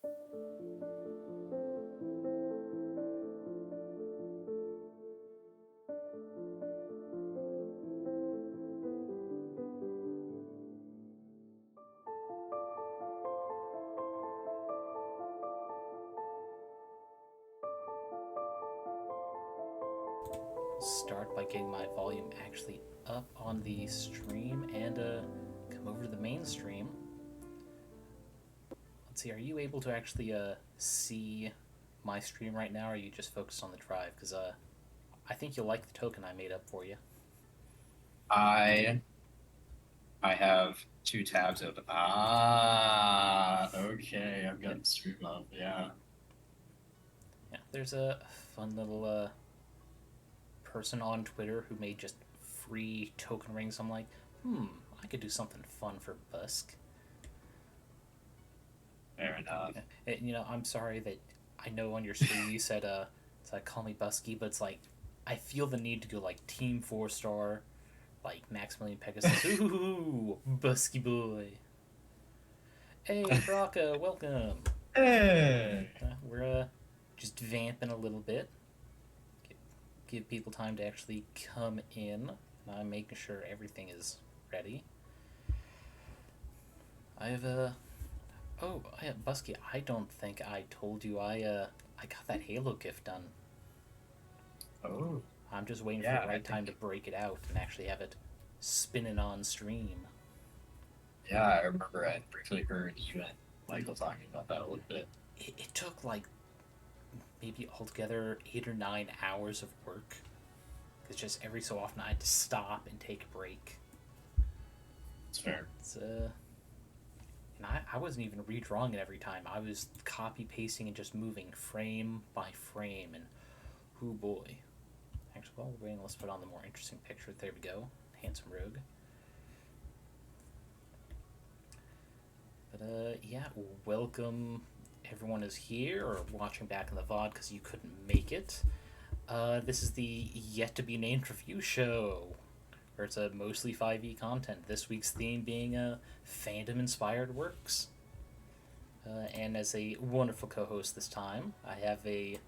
Start by getting my volume actually up on the stream and come over to the main stream. Let's see, are you able to actually see my stream right now, or are you just focused on the drive? Because I think you'll like the token I made up for you. I have two tabs open. Okay, I've got the stream up, yeah. Yeah, there's a fun little person on Twitter who made just free token rings. I'm like, I could do something fun for Buske. Fair enough. And, I'm sorry that I know on your stream you said, it's like, call me Buske, but it's like, I feel the need to go like Team 4-star, like Maximilian Pegasus. Ooh, Buske boy. Hey, Brocka, welcome. Hey! We're just vamping a little bit. Give people time to actually come in. And I'm making sure everything is ready. Buske, I don't think I told you I got that Halo gift done. Oh. I'm just waiting for the right time to break it out and actually have it spinning on stream. Yeah, I remember I briefly heard you and Michael talking about that a little bit. It took like maybe altogether 8 or 9 hours of work. Because just every so often I had to stop and take a break. It's fair. And I wasn't even redrawing it every time. I was copy pasting and just moving frame by frame. And oh boy. Actually, while we're waiting, let's put on the more interesting picture. There we go. Handsome rogue. But yeah, welcome. Everyone is here or watching back in the VOD because you couldn't make it. This is the yet to be named review show, where it's a mostly 5e content. This week's theme being fandom inspired works. And as a wonderful co-host this time, I have a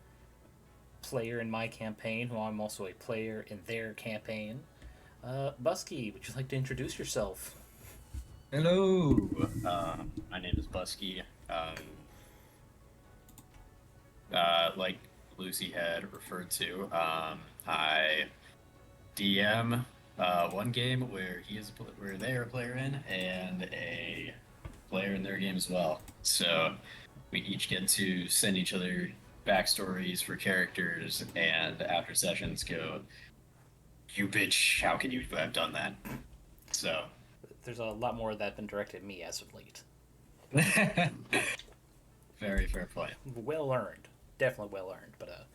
player in my campaign who I'm also a player in their campaign. Buske, would you like to introduce yourself? Hello, my name is Buske. Like Luci had referred to, I DM one game where they are a player in, and a player in their game as well. So we each get to send each other backstories for characters, and after sessions go, "You bitch! How can you have done that?" So there's a lot more of that been directed at me as of late. Very fair play. Well earned. Definitely well earned, but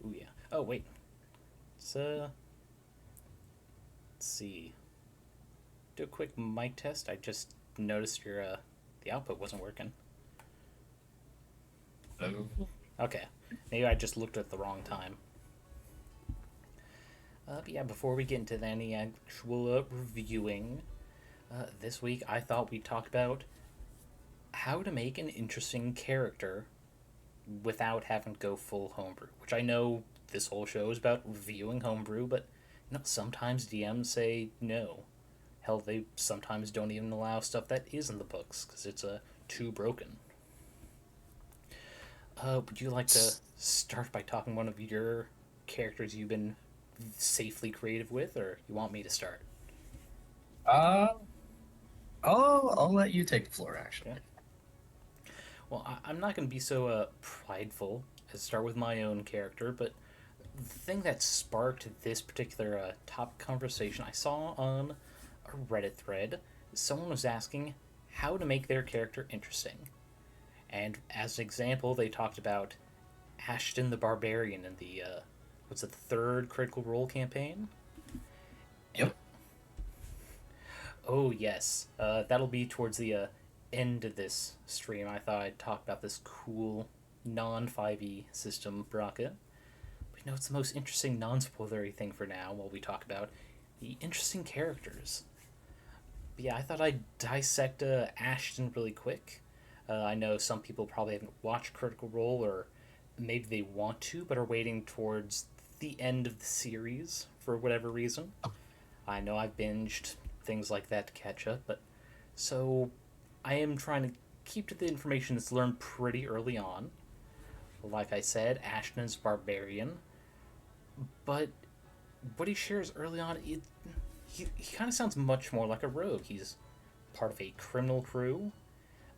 ooh yeah. Oh wait. Let's see. Do a quick mic test. I just noticed your the output wasn't working. Oh. Okay. Maybe I just looked at the wrong time. But yeah, before we get into any actual reviewing, this week I thought we'd talk about how to make an interesting character without having to go full homebrew, which I know this whole show is about reviewing homebrew, but sometimes DMs say no. Hell, they sometimes don't even allow stuff that is in the books because it's too broken. Would you like to start by talking one of your characters you've been safely creative with, or you want me to start? I'll let you take the floor, actually. Okay. Well, I'm not going to be so prideful as to start with my own character, but the thing that sparked this particular top conversation I saw on a Reddit thread, someone was asking how to make their character interesting. And as an example, they talked about Ashton the Barbarian in the, the third Critical Role campaign? Yep. Oh, yes. That'll be towards the end of this stream. I thought I'd talk about this cool non-5e system, Braca. But it's the most interesting non-spoilery thing for now while we talk about the interesting characters. But yeah, I thought I'd dissect Ashton really quick. I know some people probably haven't watched Critical Role, or maybe they want to, but are waiting towards the end of the series for whatever reason. I know I've binged things like that to catch up, but so I am trying to keep to the information that's learned pretty early on. Like I said, Ashton is Barbarian, but what he shares early on, he kind of sounds much more like a rogue. He's part of a criminal crew.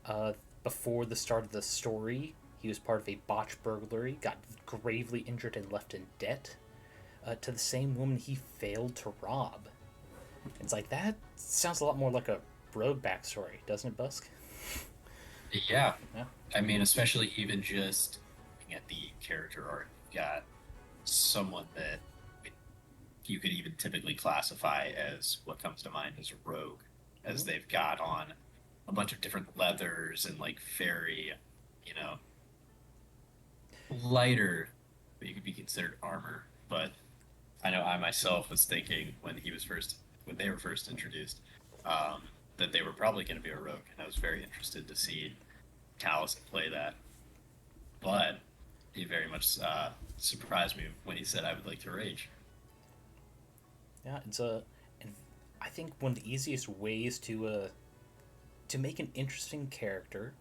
Uh, Before the start of the story, he was part of a botched burglary, got gravely injured, and left in debt to the same woman he failed to rob. It's like, that sounds a lot more like a rogue backstory, doesn't it, Busk? Yeah, Yeah. I mean, especially even just looking at the character art, you've got someone that you could even typically classify as what comes to mind as a rogue, as Mm-hmm. they've got on a bunch of different leathers and like Faerie, you know, lighter, but you could be considered armor. But I know I myself was thinking when they were first introduced, um, that they were probably going to be a rogue, and I was very interested to see Callus play that. But he very much surprised me when he said I would like to rage. Yeah, it's a, and I think one of the easiest ways to make an interesting character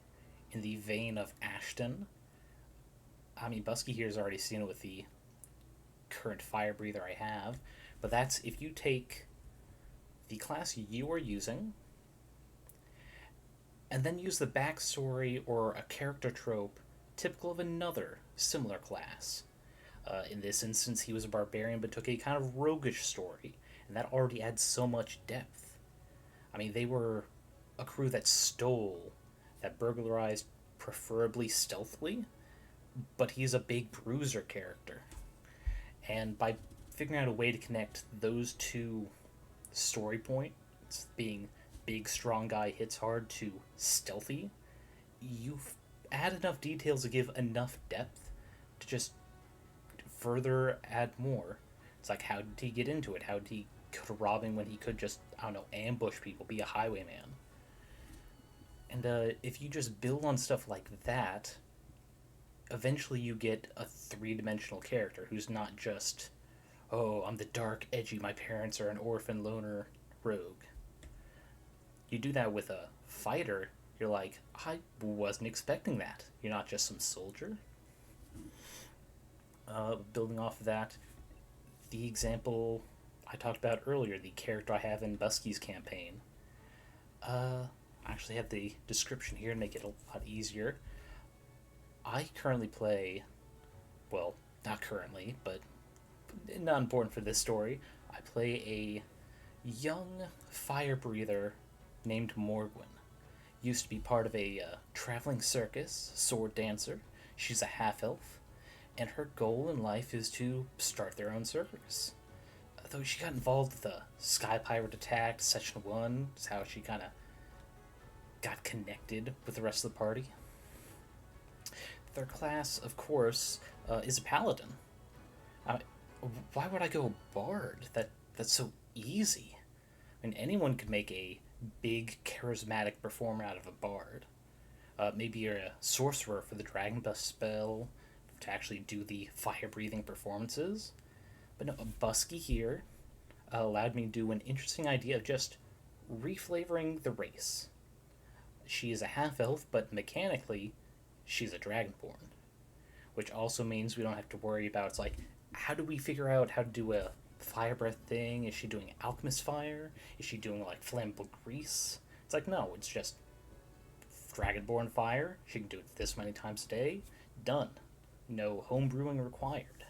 in the vein of Ashton. I mean, Busky here has already seen it with the current fire breather I have, but that's if you take the class you are using and then use the backstory or a character trope typical of another similar class. In this instance, he was a barbarian but took a kind of roguish story, and that already adds so much depth. I mean, they were a crew that stole, that burglarized preferably stealthily, but he's a big bruiser character. And by figuring out a way to connect those two story points, being big, strong guy hits hard, to stealthy, you've add enough details to give enough depth to just further add more. It's like, how did he get into it? How did he go to robbing when he could just, I don't know, ambush people, be a highwayman? And if you just build on stuff like that, eventually you get a three-dimensional character who's not just, oh, I'm the dark, edgy, my parents are an orphan loner rogue. You do that with a fighter, you're like, I wasn't expecting that. You're not just some soldier. Building off of that, the example I talked about earlier, the character I have in Busky's campaign. I actually have the description here to make it a lot easier. I currently play, well, not currently, but not important for this story. I play a young fire breather named Morgwin. Used to be part of a traveling circus, sword dancer. She's a half elf, and her goal in life is to start their own circus. Though she got involved with a sky pirate attack, Session 1, is how she kind of got connected with the rest of the party. Their class, of course, is a paladin. Uh, why would I go bard? That's so easy. I mean, anyone could make a big, charismatic performer out of a bard. Maybe you're a sorcerer for the Dragon Bust spell to actually do the fire-breathing performances. But no, Busky here allowed me to do an interesting idea of just reflavoring the race. She is a half-elf, but mechanically, she's a dragonborn. Which also means we don't have to worry about, it's like, how do we figure out how to do a fire breath thing? Is she doing alchemist fire? Is she doing like flammable grease? It's like, no, it's just dragonborn fire. She can do it this many times a day. Done. No homebrewing required.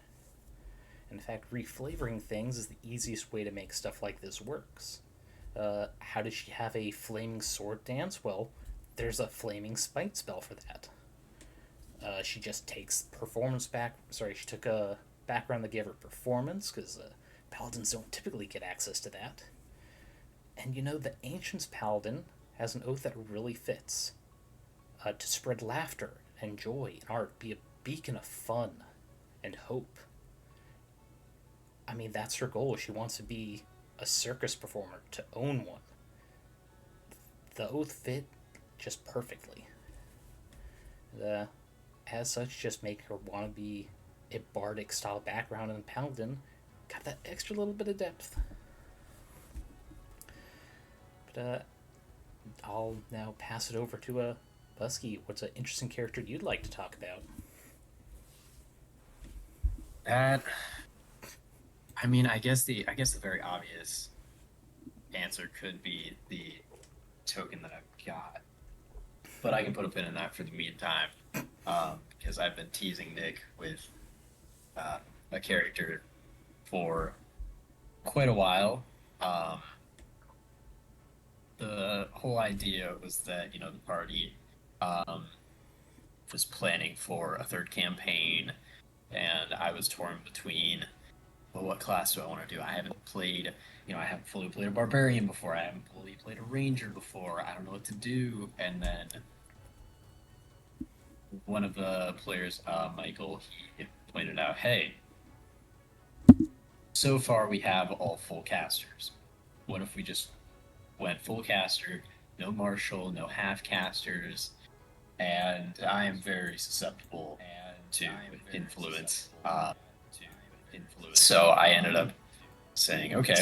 In fact, reflavoring things is the easiest way to make stuff like this works. How does she have a flaming sword dance? Well, there's a flaming spite spell for that. She just takes performance back. Sorry, she took a background that gave her performance, because paladins don't typically get access to that. And you know, the Ancients Paladin has an oath that really fits. To spread laughter and joy and art, be a beacon of fun and hope. I mean, that's her goal. She wants to be a circus performer, to own one. The oath fit just perfectly. Uh, as such, just make her want to be a bardic style background in Paladin. Got that extra little bit of depth. But I'll now pass it over to Buske. What's an interesting character you'd like to talk about? That, I guess the very obvious answer could be the token that I've got, but I can put a pin in that for the meantime, because I've been teasing Nick with a character for quite a while. Um, the whole idea was that the party um, was planning for a third campaign, and I was torn between, well, what class do I want to do? I haven't played, I haven't fully played a Barbarian before. I haven't fully played a Ranger before. I don't know what to do. And then one of the players, Michael, he pointed out, hey, so far we have all full casters. What if we just went full caster, no martial, no half casters? And I am very susceptible to influence. So I ended up saying, okay.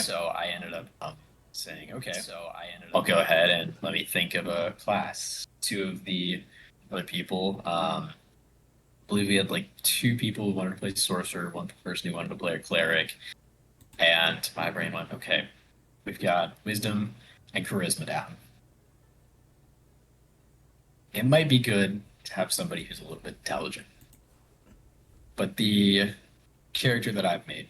I'll go ahead and let me think of a class. Two of the other people, I believe we had like two people who wanted to play sorcerer, one person who wanted to play a cleric, and my brain went, okay, we've got wisdom and charisma down. It might be good to have somebody who's a little bit intelligent, but the character that I've made,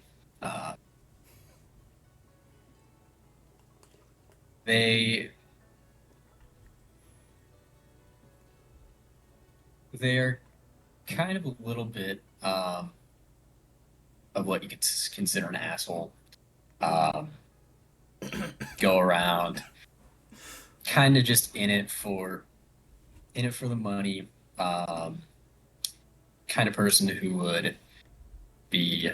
they they're kind of a little bit of what you could consider an asshole. Um, go around, kind of just in it for the money. Kind of person who would be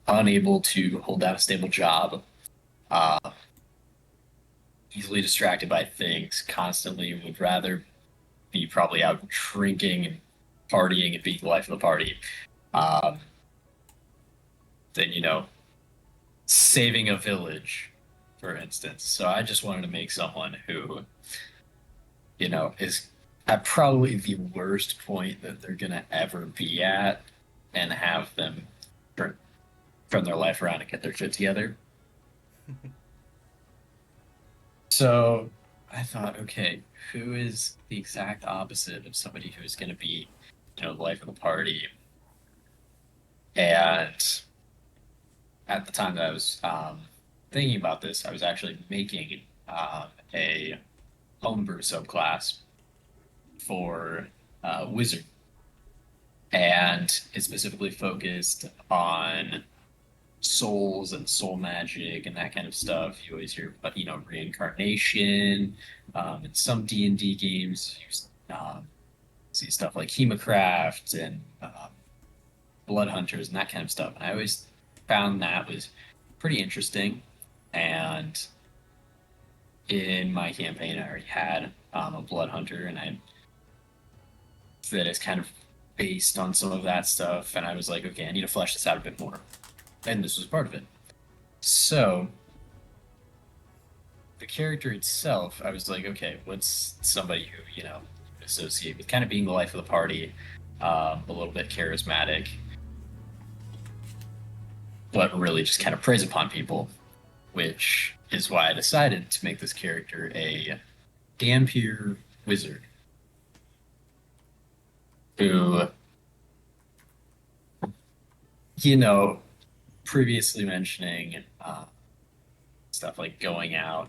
unable to hold down a stable job, uh, easily distracted by things, constantly would rather be probably out drinking and partying and being the life of the party, um, than saving a village, for instance. So I just wanted to make someone who is at probably the worst point that they're gonna ever be at, and have them turn, turn their life around and get their shit together. So I thought, okay, who is the exact opposite of somebody who is going to be, the life of the party? And at the time that I was thinking about this, I was actually making a homebrew subclass for wizard, and it specifically focused on souls and soul magic and that kind of stuff. You always hear about, reincarnation. In some D&D games, you see stuff like Hemocraft and Blood Hunters and that kind of stuff. And I always found that was pretty interesting. And in my campaign, I already had a Blood Hunter, and I that is kind of based on some of that stuff. And I was like, okay, I need to flesh this out a bit more. And this was part of it. So the character itself, I was like, okay, what's somebody who associate with kind of being the life of the party, a little bit charismatic, but really just kind of preys upon people, which is why I decided to make this character a Dampier wizard who, previously mentioning stuff like going out,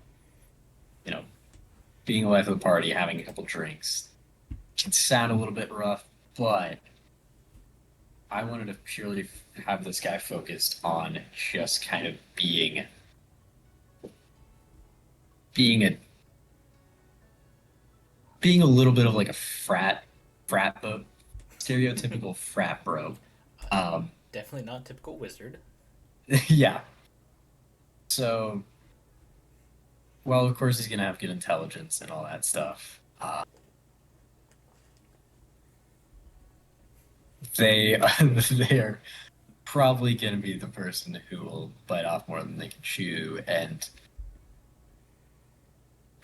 you know, being the life of the party, having a couple drinks, can sound a little bit rough, but I wanted to purely have this guy focused on just kind of being a being a little bit of like a frat bro, stereotypical frat bro. Um, Definitely not typical wizard. yeah. So, well, of course he's gonna have good intelligence and all that stuff. they they're probably going to be the person who will bite off more than they can chew, and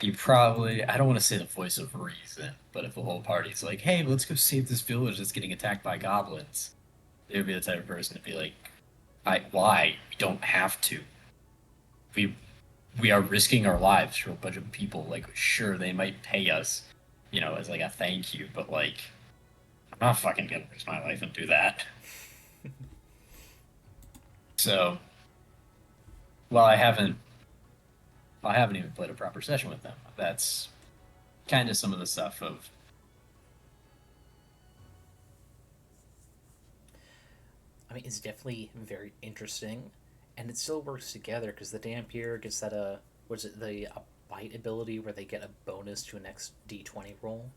you probably, I don't want to say the voice of reason, but if the whole party's like, hey, let's go save this village that's getting attacked by goblins, they would be the type of person to be like, why? We don't have to. We we are risking our lives for a bunch of people. Like, sure, they might pay us, as like a thank you, but like, I'm not fucking gonna risk my life and do that. So, while I haven't even played a proper session with them. That's kind of some of the stuff of. I mean, it's definitely very interesting, and it still works together because the Dampier gets that what's it, the bite ability where they get a bonus to a next D20 roll.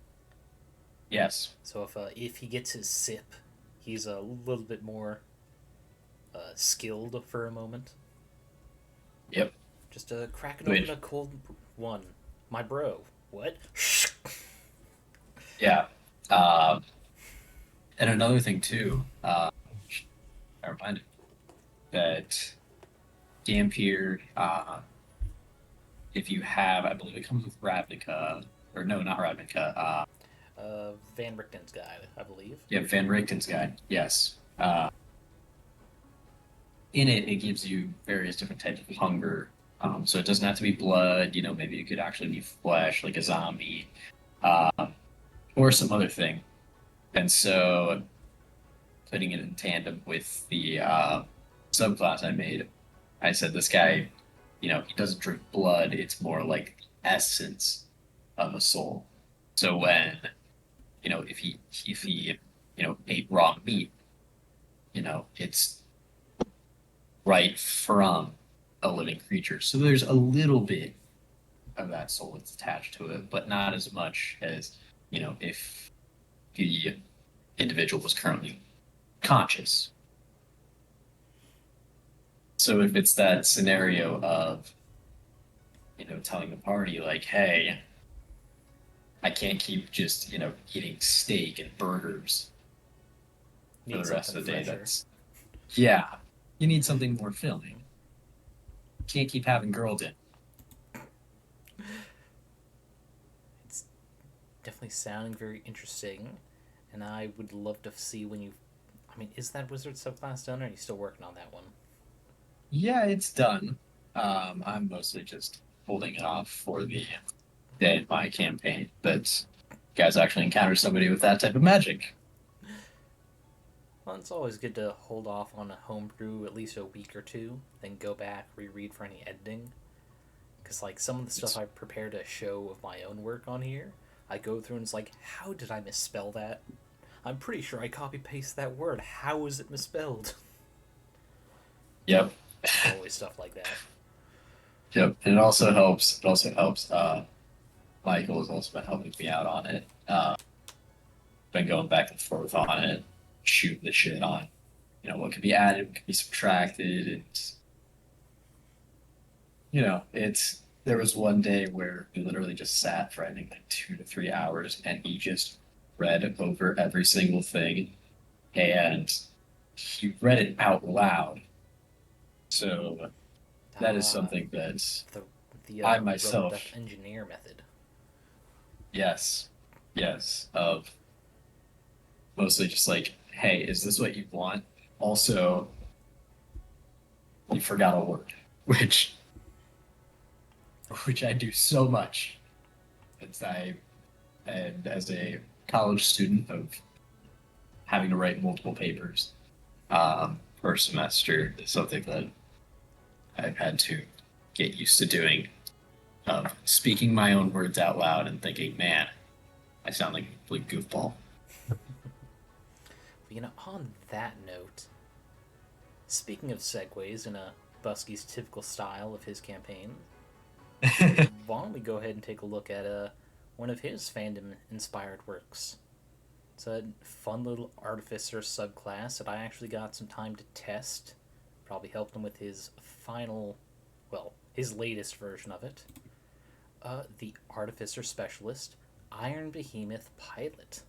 Yes. So if he gets his sip, he's a little bit more skilled for a moment. Yep. Just cracking open a cold one, my bro. What? Yeah. And another thing too. I reminded that Dampier, if you have, I believe it comes with Ravnica, or no, not Ravnica. Van Richten's guide, I believe. Yeah, Van Richten's guide. Yes. In it, it gives you various different types of hunger. So it doesn't have to be blood. Maybe it could actually be flesh, like a zombie, or some other thing. And so, putting it in tandem with the subclass I made, I said this guy, he doesn't drink blood. It's more like the essence of a soul. So when, if he ate raw meat, it's right from a living creature. So there's a little bit of that soul that's attached to it, but not as much as, if the individual was currently conscious. So if it's that scenario of, telling the party, like, hey, I can't keep just, eating steak and burgers for Need the rest of the day. fresher. Yeah, you need something more filling. Can't keep having girl din. It's definitely sounding very interesting, and I would love to see when you. I mean, is that wizard subclass done, or are you still working on that one? Yeah, it's done. I'm mostly just holding it off for the day of my campaign that you guys actually encounter somebody with that type of magic. Well, it's always good to hold off on a homebrew at least a week or two, then go back, reread for any editing. Because, like, some of the stuff It's, I prepared a show of my own work on here, I go through and it's like, how did I misspell that? I'm pretty sure I copy paste that word. How is it misspelled? yep, Always stuff like that. yep. And it also helps. It also helps. Michael has also been helping me out on it. Been going back and forth on it, shooting the shit on, what can be added, what can be subtracted, and it's there was one day where we literally just sat for I think like 2 to 3 hours, and he just read over every single thing, and he read it out loud. So that is Ah, something that the I Rebel Death myself, Engineer method. yes, yes, of mostly just like, hey, is this what you want? Also, you forgot a word, which which I do so much. It's and as a college student of having to write multiple papers per semester is something that I've had to get used to doing. Speaking my own words out loud and thinking, man, I sound like a complete goofball. But, on that note, speaking of segues in a Busky's typical style of his campaign, why don't we go ahead and take a look at one of his fandom inspired works? It's a fun little Artificer subclass that I actually got some time to test. Probably helped him with his final, well, his latest version of it. The Artificer Specialist, Iron Behemoth Pilot.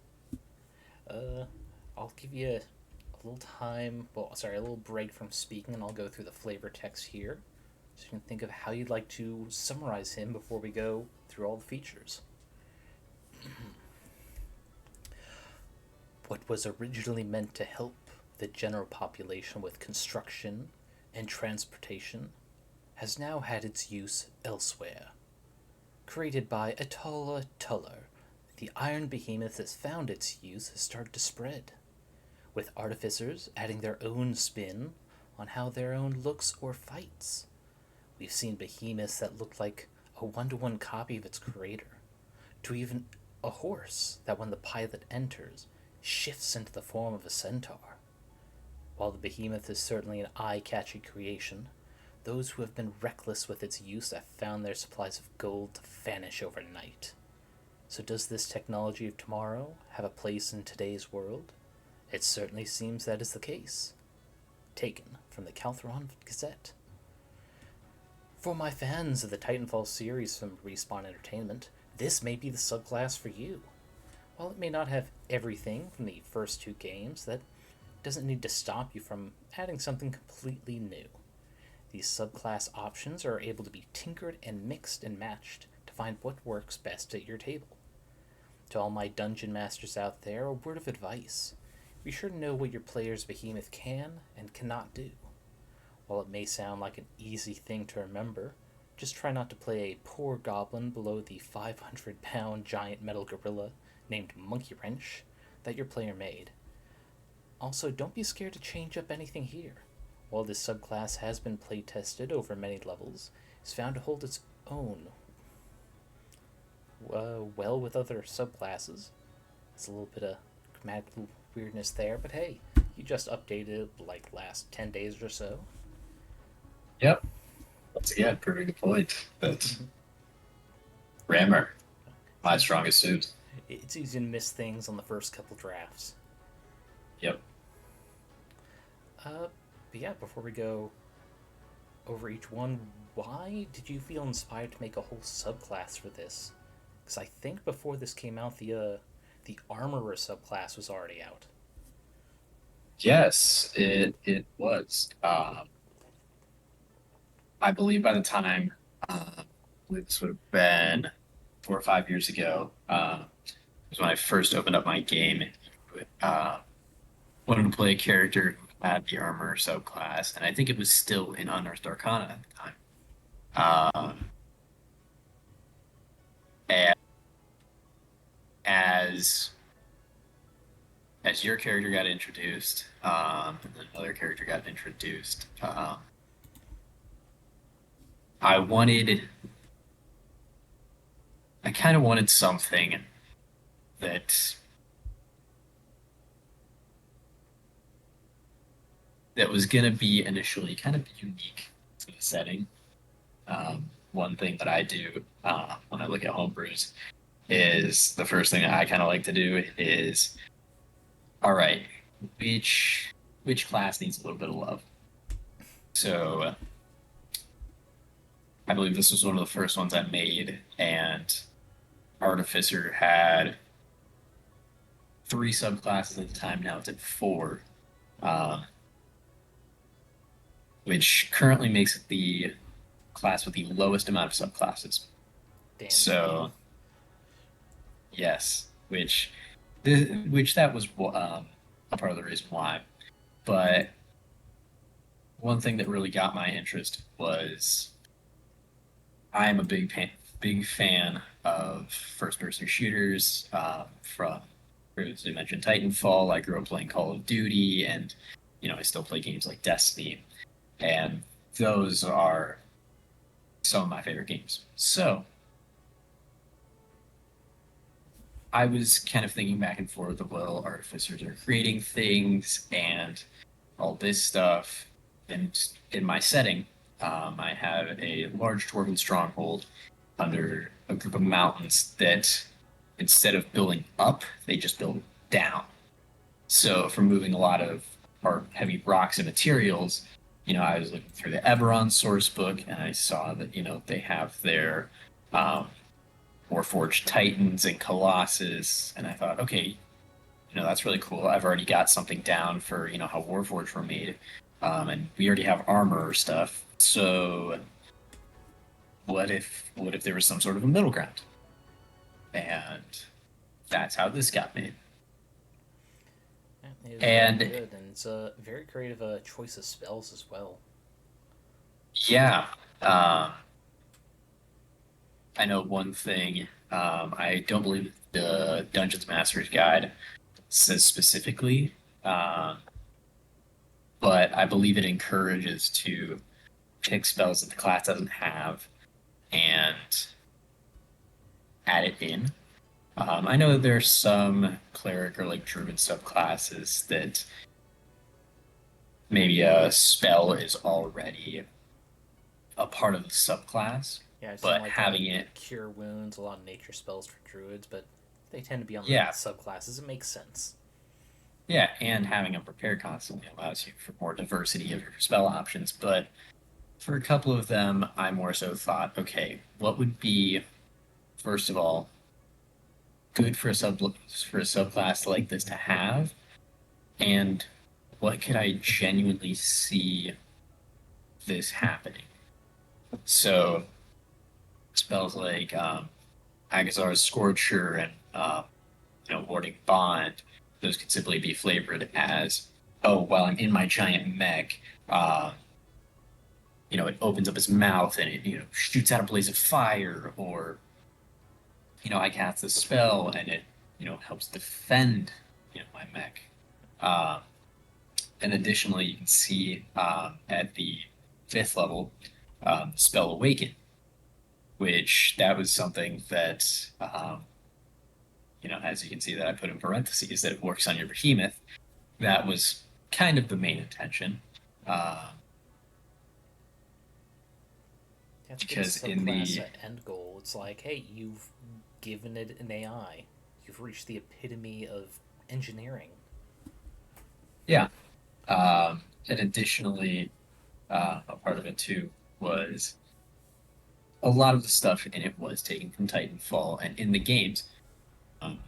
Uh, I'll give you a little time. Well, sorry, a little break from speaking, and I'll go through the flavor text here, so you can think of how you'd like to summarize him before we go through all the features. What was originally meant to help the general population with construction and transportation has now had its use elsewhere. Created by Atala Tuller, the Iron Behemoth has found its use has started to spread, with artificers adding their own spin on how their own looks or fights. We've seen behemoths that look like a one-to-one copy of its creator, to even a horse that when the pilot enters shifts into the form of a centaur. While the behemoth is certainly an eye-catchy creation, those who have been reckless with its use have found their supplies of gold to vanish overnight. So does this technology of tomorrow have a place in today's world? It certainly seems that is the case. Taken from the Caltheron Gazette. For my fans of the Titanfall series from Respawn Entertainment, this may be the subclass for you. While it may not have everything from the first two games, that doesn't need to stop you from adding something completely new. These subclass options are able to be tinkered and mixed and matched to find what works best at your table. To all my dungeon masters out there, a word of advice. Be sure to know what your player's behemoth can and cannot do. While it may sound like an easy thing to remember, just try not to play a poor goblin below the 500-pound giant metal gorilla named Monkey Wrench that your player made. Also, don't be scared to change up anything here. While this subclass has been play-tested over many levels, it's found to hold its own well with other subclasses. It's a little bit of grammatical weirdness there, but hey, you just updated like last 10 days or so. Yep. Once again, proving the point that grammar, my strongest suit. It's easy to miss things on the first couple drafts. Yep. But yeah, before we go over each one, why did you feel inspired to make a whole subclass for this? Because I think before this came out, the Armorer subclass was already out. Yes, it was. I believe by the time this would have been 4 or 5 years ago, was when I first opened up my game. Wanted to play a character who had the armor subclass, and I think it was still in Unearthed Arcana at the time. And as your character got introduced, and another character got introduced, I kind of wanted something that was going to be initially kind of unique to the setting. One thing that I do when I look at homebrews is the first thing I kind of like to do is, all right, which class needs a little bit of love? So I believe this was one of the first ones I made, and Artificer had 3 subclasses at the time. Now it's at 4, which currently makes it the class with the lowest amount of subclasses. Damn. So, yes, which that was a part of the reason why. But one thing that really got my interest was I am a big fan of first-person shooters. From, as you mentioned, Titanfall. I grew up playing Call of Duty, and I still play games like Destiny, and those are some of my favorite games. So I was kind of thinking back and forth of, well, artificers are creating things and all this stuff, and in my setting, I have a large dwarven stronghold under a group of mountains that, instead of building up, they just build down. So for moving a lot of our heavy rocks and materials, I was looking through the Eberron source book, and I saw that, they have their Warforged Titans and Colossus, and I thought, okay, that's really cool. I've already got something down for how Warforged were made, and we already have armor stuff. So what if there was some sort of a middle ground? And that's how this got made. Yeah, it is very And good, and it's a very creative choice of spells as well. yeah, um, I know one thing. I don't believe the Dungeons Master's Guide says specifically, um, but I believe it encourages to pick spells that the class doesn't have and add it in. I know that there's some cleric or like druid subclasses that maybe a spell is already a part of the subclass, Yeah, I've seen but like having it, cure wounds, a lot of nature spells for druids, but they tend to be on the yeah, subclasses. It makes sense. yeah, and having them prepared constantly allows you for more diversity of your spell options. But for a couple of them, I more so thought, okay, what would be, first of all, good for a subclass like this to have, and what could I genuinely see this happening? So spells like Agazar's Scorcher and Warding Bond, those could simply be flavored as, oh, while I'm in my giant mech, uh, it opens up its mouth and it shoots out a blaze of fire, or I cast a spell and it helps defend my mech. Um, and additionally, you can see at the fifth level, spell Awaken, which that was something that as you can see that I put in parentheses that it works on your behemoth. That was kind of the main intention. Uh, That's a good because in subclass the end goal. It's like, hey, you've given it an AI. You've reached the epitome of engineering. Yeah, and additionally, a part of it too was a lot of the stuff in it was taken from Titanfall, and in the games, um,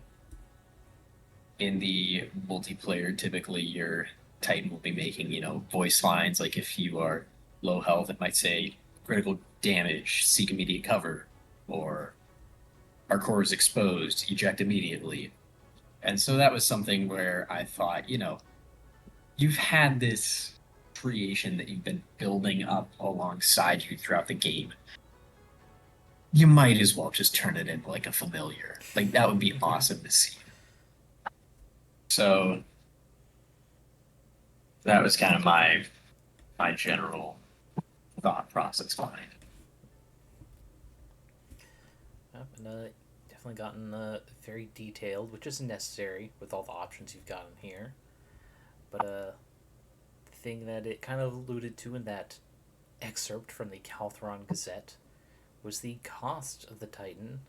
in the multiplayer, typically your Titan will be making voice lines like if you are low health, it might say critical damage, seek immediate cover, or our core is exposed, eject immediately. And so that was something where I thought, you've had this creation that you've been building up alongside you throughout the game. You might as well just turn it into like a familiar. Like that would be awesome to see. So that was kind of my general thought process behind it. And definitely gotten very detailed, which is necessary with all the options you've gotten here. But the thing that it kind of alluded to in that excerpt from the Calthron Gazette was the cost of the Titan,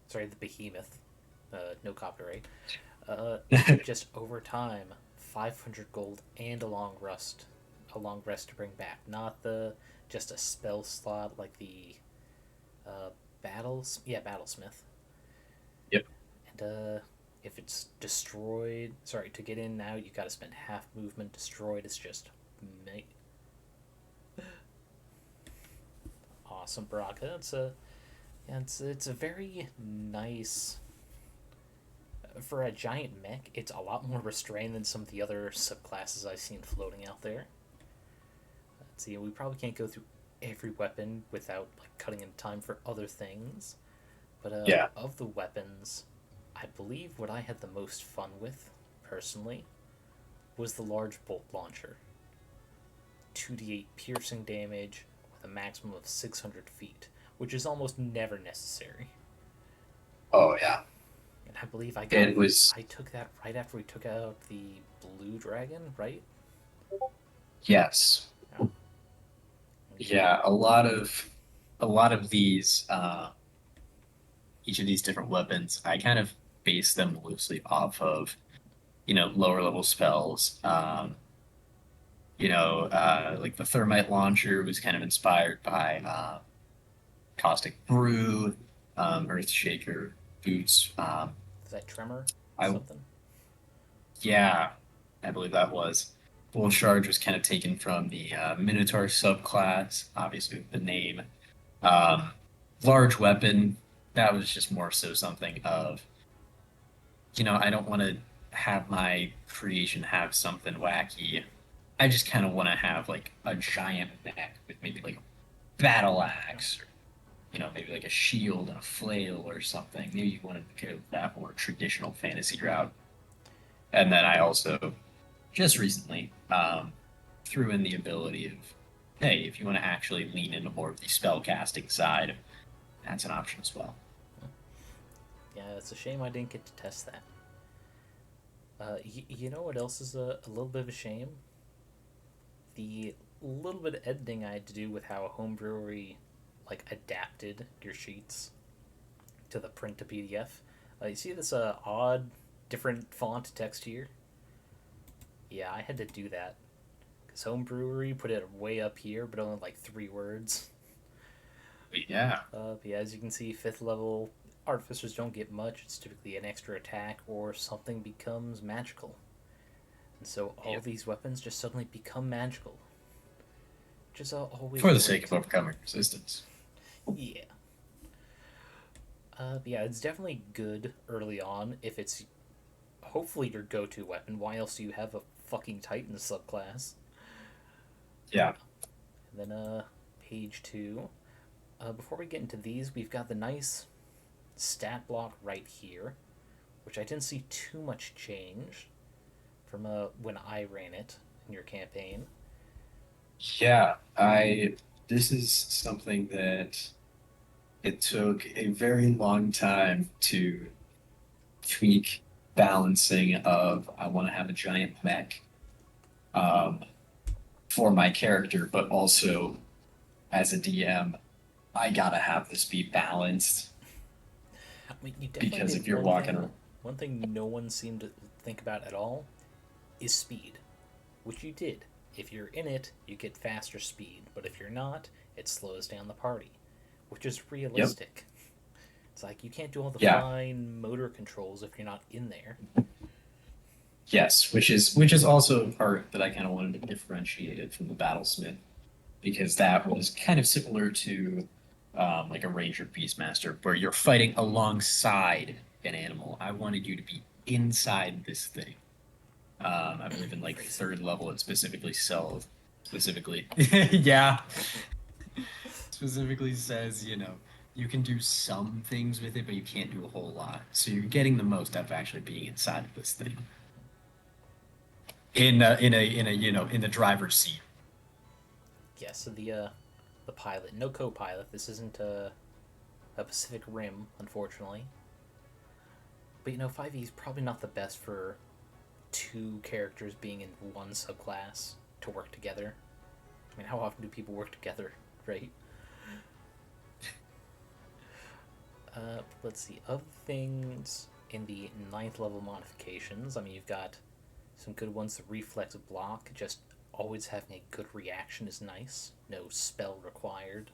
sorry, the Behemoth, no copyright, just over time, 500 gold and a long rest to bring back, not the just a spell slot like the battlesmith. Yep. And if it's destroyed, sorry, to get in now, you got to spend half movement. Destroyed is just awesome, Baraka. It's a very nice for a giant mech. It's a lot more restrained than some of the other subclasses I've seen floating out there. Let's see, we probably can't go through every weapon without like cutting in time for other things. But Yeah. of the weapons, I believe what I had the most fun with, personally, was the large bolt launcher. 2d8 piercing damage with a maximum of 600 feet, which is almost never necessary. Oh yeah. And I believe It was I took that right after we took out the blue dragon, right? yes. Yeah. Yeah, a lot of these each of these different weapons, I kind of base them loosely off of, lower level spells. Like the thermite launcher was kind of inspired by caustic brew, earth shaker boots. Is that tremor? I Something? Yeah, I believe that was. Full Charge was kind of taken from the Minotaur subclass, obviously with the name. Um, Large Weapon, that was just more so something of, I don't want to have my creation have something wacky. I just kind of want to have like a giant mech with maybe like a battle axe, or maybe like a shield and a flail or something. Maybe you wanted to go that more traditional fantasy route. And then I also just recently threw in the ability of, hey, if you want to actually lean into more of the spell casting side, that's an option as well. Yeah, it's a shame I didn't get to test that. You know what else is a little bit of a shame? The little bit of editing I had to do with how Homebrewery like adapted your sheets to the print to PDF. You see this odd, different font text here? Yeah, I had to do that because Homebrewery put it way up here, but only like 3 words. But yeah, Yeah, as you can see, 5th level artificers don't get much. It's typically an extra attack or something becomes magical. And so all yep. these weapons just suddenly become magical. Which is always For the sake great. of overcoming resistance. Yeah. Yeah, it's definitely good early on if it's hopefully your go to weapon. Why else do you have a fucking Titan subclass? Yeah. And then, page 2. Before we get into these, we've got the nice stat block right here, which I didn't see too much change from when I ran it in your campaign. Yeah, this is something that it took a very long time to tweak balancing of I want to have a giant mech um, for my character, but also as a DM, I gotta have this be balanced I mean, you definitely because did if you're one walking thing. around, One thing no one seemed to think about at all is speed, which you did. If you're in it, you get faster speed, but if you're not, it slows down the party, which is yep, realistic. It's like you can't do all the yeah, fine motor controls if you're not in there. yes, which is also a part that I kind of wanted to differentiate it from the Battlesmith because that was kind of similar to like a Ranger Beastmaster where you're fighting alongside an animal. I wanted you to be inside this thing. I believe in like Crazy. third level, it specifically sells specifically. Yeah, specifically says, you can do some things with it, but you can't do a whole lot. So you're getting the most out of actually being inside of this thing. In the driver's seat. Yeah, so the pilot, no co-pilot. This isn't a Pacific Rim, unfortunately. But 5e is probably not the best for 2 characters being in one subclass to work together. I mean, how often do people work together, right? Let's see. Other things in the 9th level modifications. I mean, you've got some good ones. The reflex block, just always having a good reaction is nice. No spell required.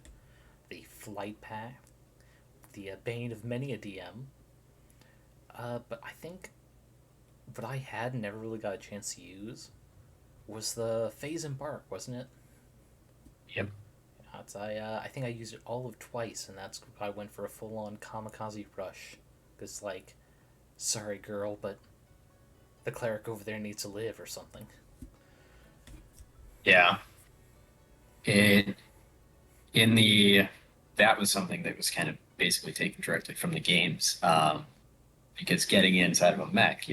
The flight path, the bane of many a DM. But I think what I had and never really got a chance to use was the phase embark, wasn't it? Yep. I think I used it all of twice, and that's I went for a full on kamikaze rush. Because like, sorry girl, but the cleric over there needs to live or something. Yeah. It in the that was something that was kind of basically taken directly from the games. Because getting inside of a mech,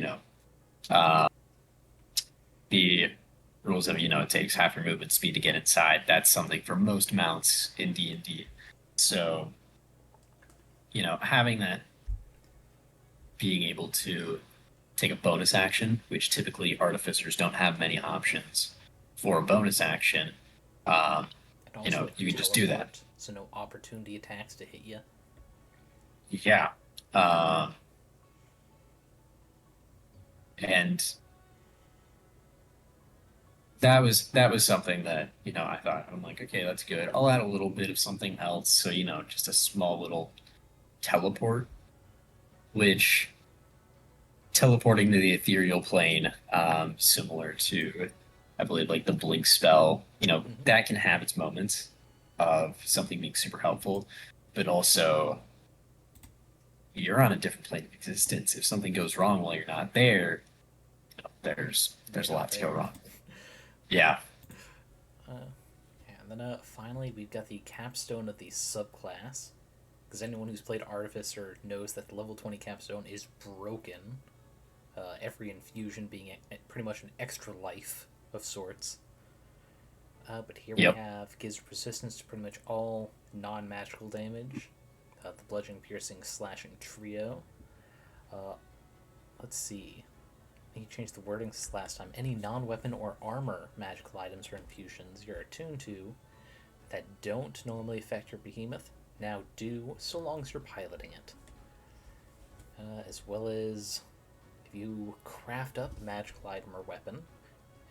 uh, the rules of it takes half your movement speed to get inside. That's something for most mounts in D&D. So having that being able to take a bonus action, which typically artificers don't have many options for a bonus action. Um, And also you can just do that. teleport, so no opportunity attacks to hit you. Yeah. Uh, and that was something that I thought I'm like, okay, that's good. I'll add a little bit of something else, so just a small little teleport, which teleporting to the ethereal plane, similar to, I believe, like the blink spell. Mm-hmm. That can have its moments of something being super helpful, but also you're on a different plane of existence. If something goes wrong while you're not there, You're there's a not lot to go there. wrong. Yeah. And then finally, we've got the capstone of the subclass. Because anyone who's played Artificer knows that the level 20 capstone is broken. Every infusion being pretty much an extra life of sorts. But here we Yep. have gives resistance to pretty much all non-magical damage. The bludgeoning, piercing, slashing trio. Uh, let's see. You changed the wordings last time. Any non-weapon or armor magical items or infusions you're attuned to that don't normally affect your behemoth now do, so long as you're piloting it. As well as if you craft up a magical item or weapon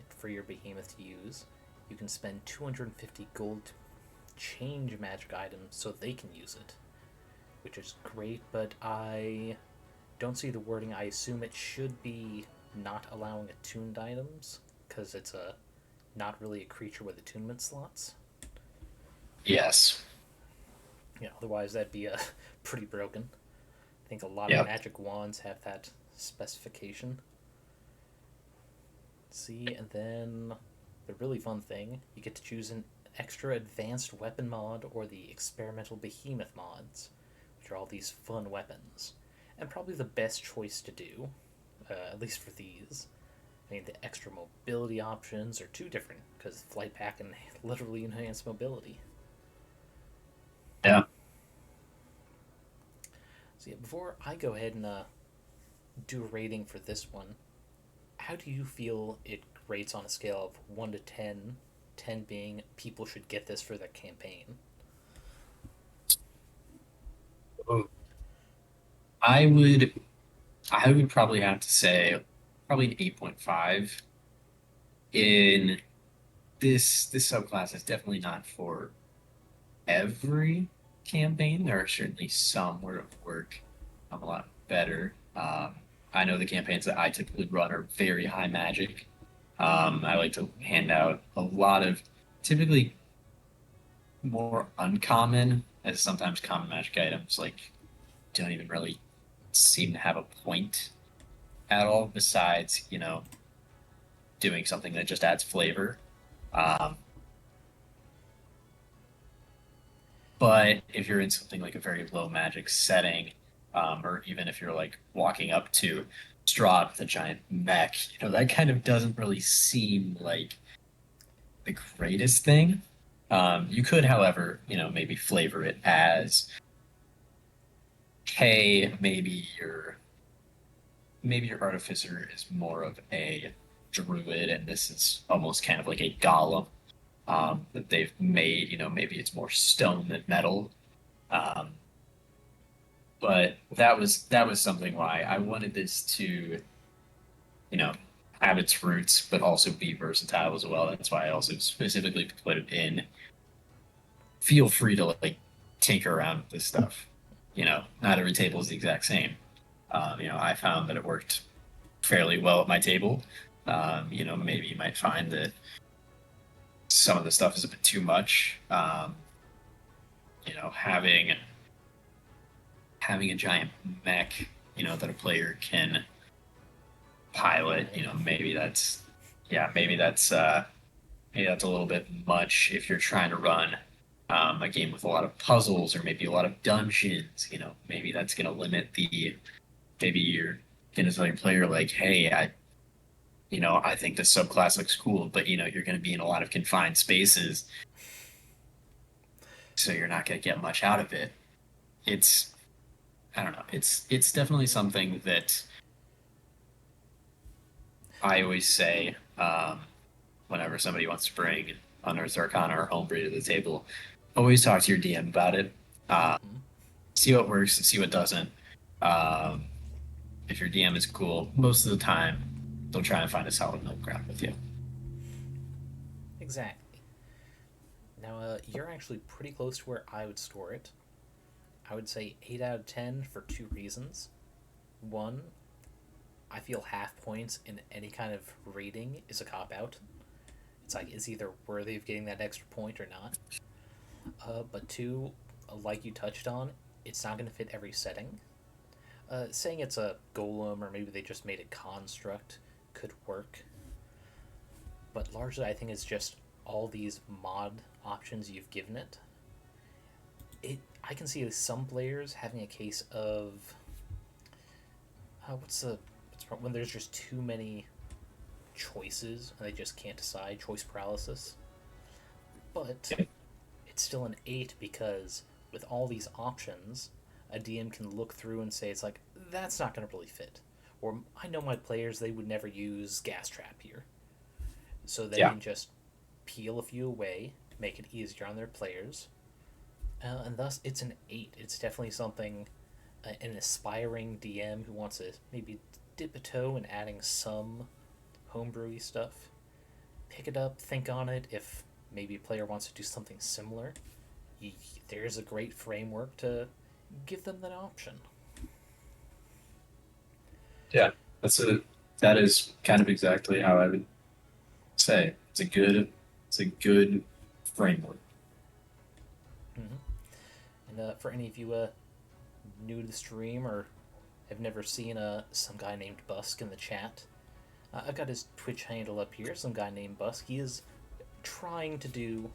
for your behemoth to use, you can spend 250 gold to change magic items so they can use it, which is great, but I don't see the wording. I assume it should be not allowing attuned items because it's a not really a creature with attunement slots. Yes. Otherwise that'd be pretty broken. I think a lot of Yep. magic wands have that specification. See, and then the really fun thing, you get to choose an extra advanced weapon mod or the experimental behemoth mods, which are all these fun weapons. And probably the best choice to do, at least for these. I mean, the extra mobility options are too different, because Flight Pack can literally enhance mobility. Yeah. So yeah, before I go ahead and do a rating for this one, how do you feel it rates on a scale of 1 to 10, 10 being people should get this for their campaign? I would I would probably have to say probably an 8.5. In this subclass is definitely not for every campaign. There are certainly some where it would work a lot better. I know the campaigns that I typically run are very high magic. I like to hand out a lot of typically more uncommon as sometimes common magic items like don't even really seem to have a point at all besides, doing something that just adds flavor. Um, but if you're in something like a very low magic setting, or even if you're like walking up to Strahd with a giant mech, that kind of doesn't really seem like the greatest thing. You could, however, maybe flavor it as, hey, maybe your artificer is more of a druid, and this is almost kind of like a golem that they've made. Maybe it's more stone than metal. Um, but that was something why I wanted this to, you know, have its roots, but also be versatile as well. That's why I also specifically put it in. Feel free to like tinker around with this stuff. Not every table is the exact same. I found that it worked fairly well at my table. Maybe you might find that some of the stuff is a bit too much. Having a giant mech, that a player can pilot, yeah, maybe that's a little bit much if you're trying to run a game with a lot of puzzles or maybe a lot of dungeons. Maybe that's going to limit maybe you're going to tell your player like, hey, I think this subclass looks cool, but you're going to be in a lot of confined spaces, so you're not going to get much out of it. It's I don't know. It's definitely something that I always say whenever somebody wants to bring Unearthed Arcana or Homebrew to the table. Always talk to your DM about it. Uh, Mm-hmm. see what works and see what doesn't. Um, if your DM is cool, most of the time they'll try and find a solid middle ground with you. Exactly. Now, you're actually pretty close to where I would store it. I would say 8 out of 10 for two reasons. One, I feel half points in any kind of rating is a cop out. It's like it's either worthy of getting that extra point or not. But two, like you touched on, it's not going to fit every setting. Saying it's a golem or maybe they just made a construct could work. But largely, I think it's just all these mod options you've given it. I can see some players having a case of when there's just too many choices and they just can't decide, choice paralysis. But it's still an 8 because with all these options, a DM can look through and say it's like that's not going to really fit, or I know my players, they would never use gas trap here, so they can just peel a few away, make it easier on their players, and thus it's an 8. It's definitely something an aspiring DM who wants to maybe dip a toe in adding some homebrewy stuff, pick it up, think on it. If maybe a player wants to do something similar, there's a great framework to give them that option. Yeah, that is kind of exactly how I would say it's a good framework. Mm-hmm. And for any of you new to the stream or have never seen SomeGuyNamedBuske in the chat, I've got his Twitch handle up here, SomeGuyNamedBuske. He is trying to do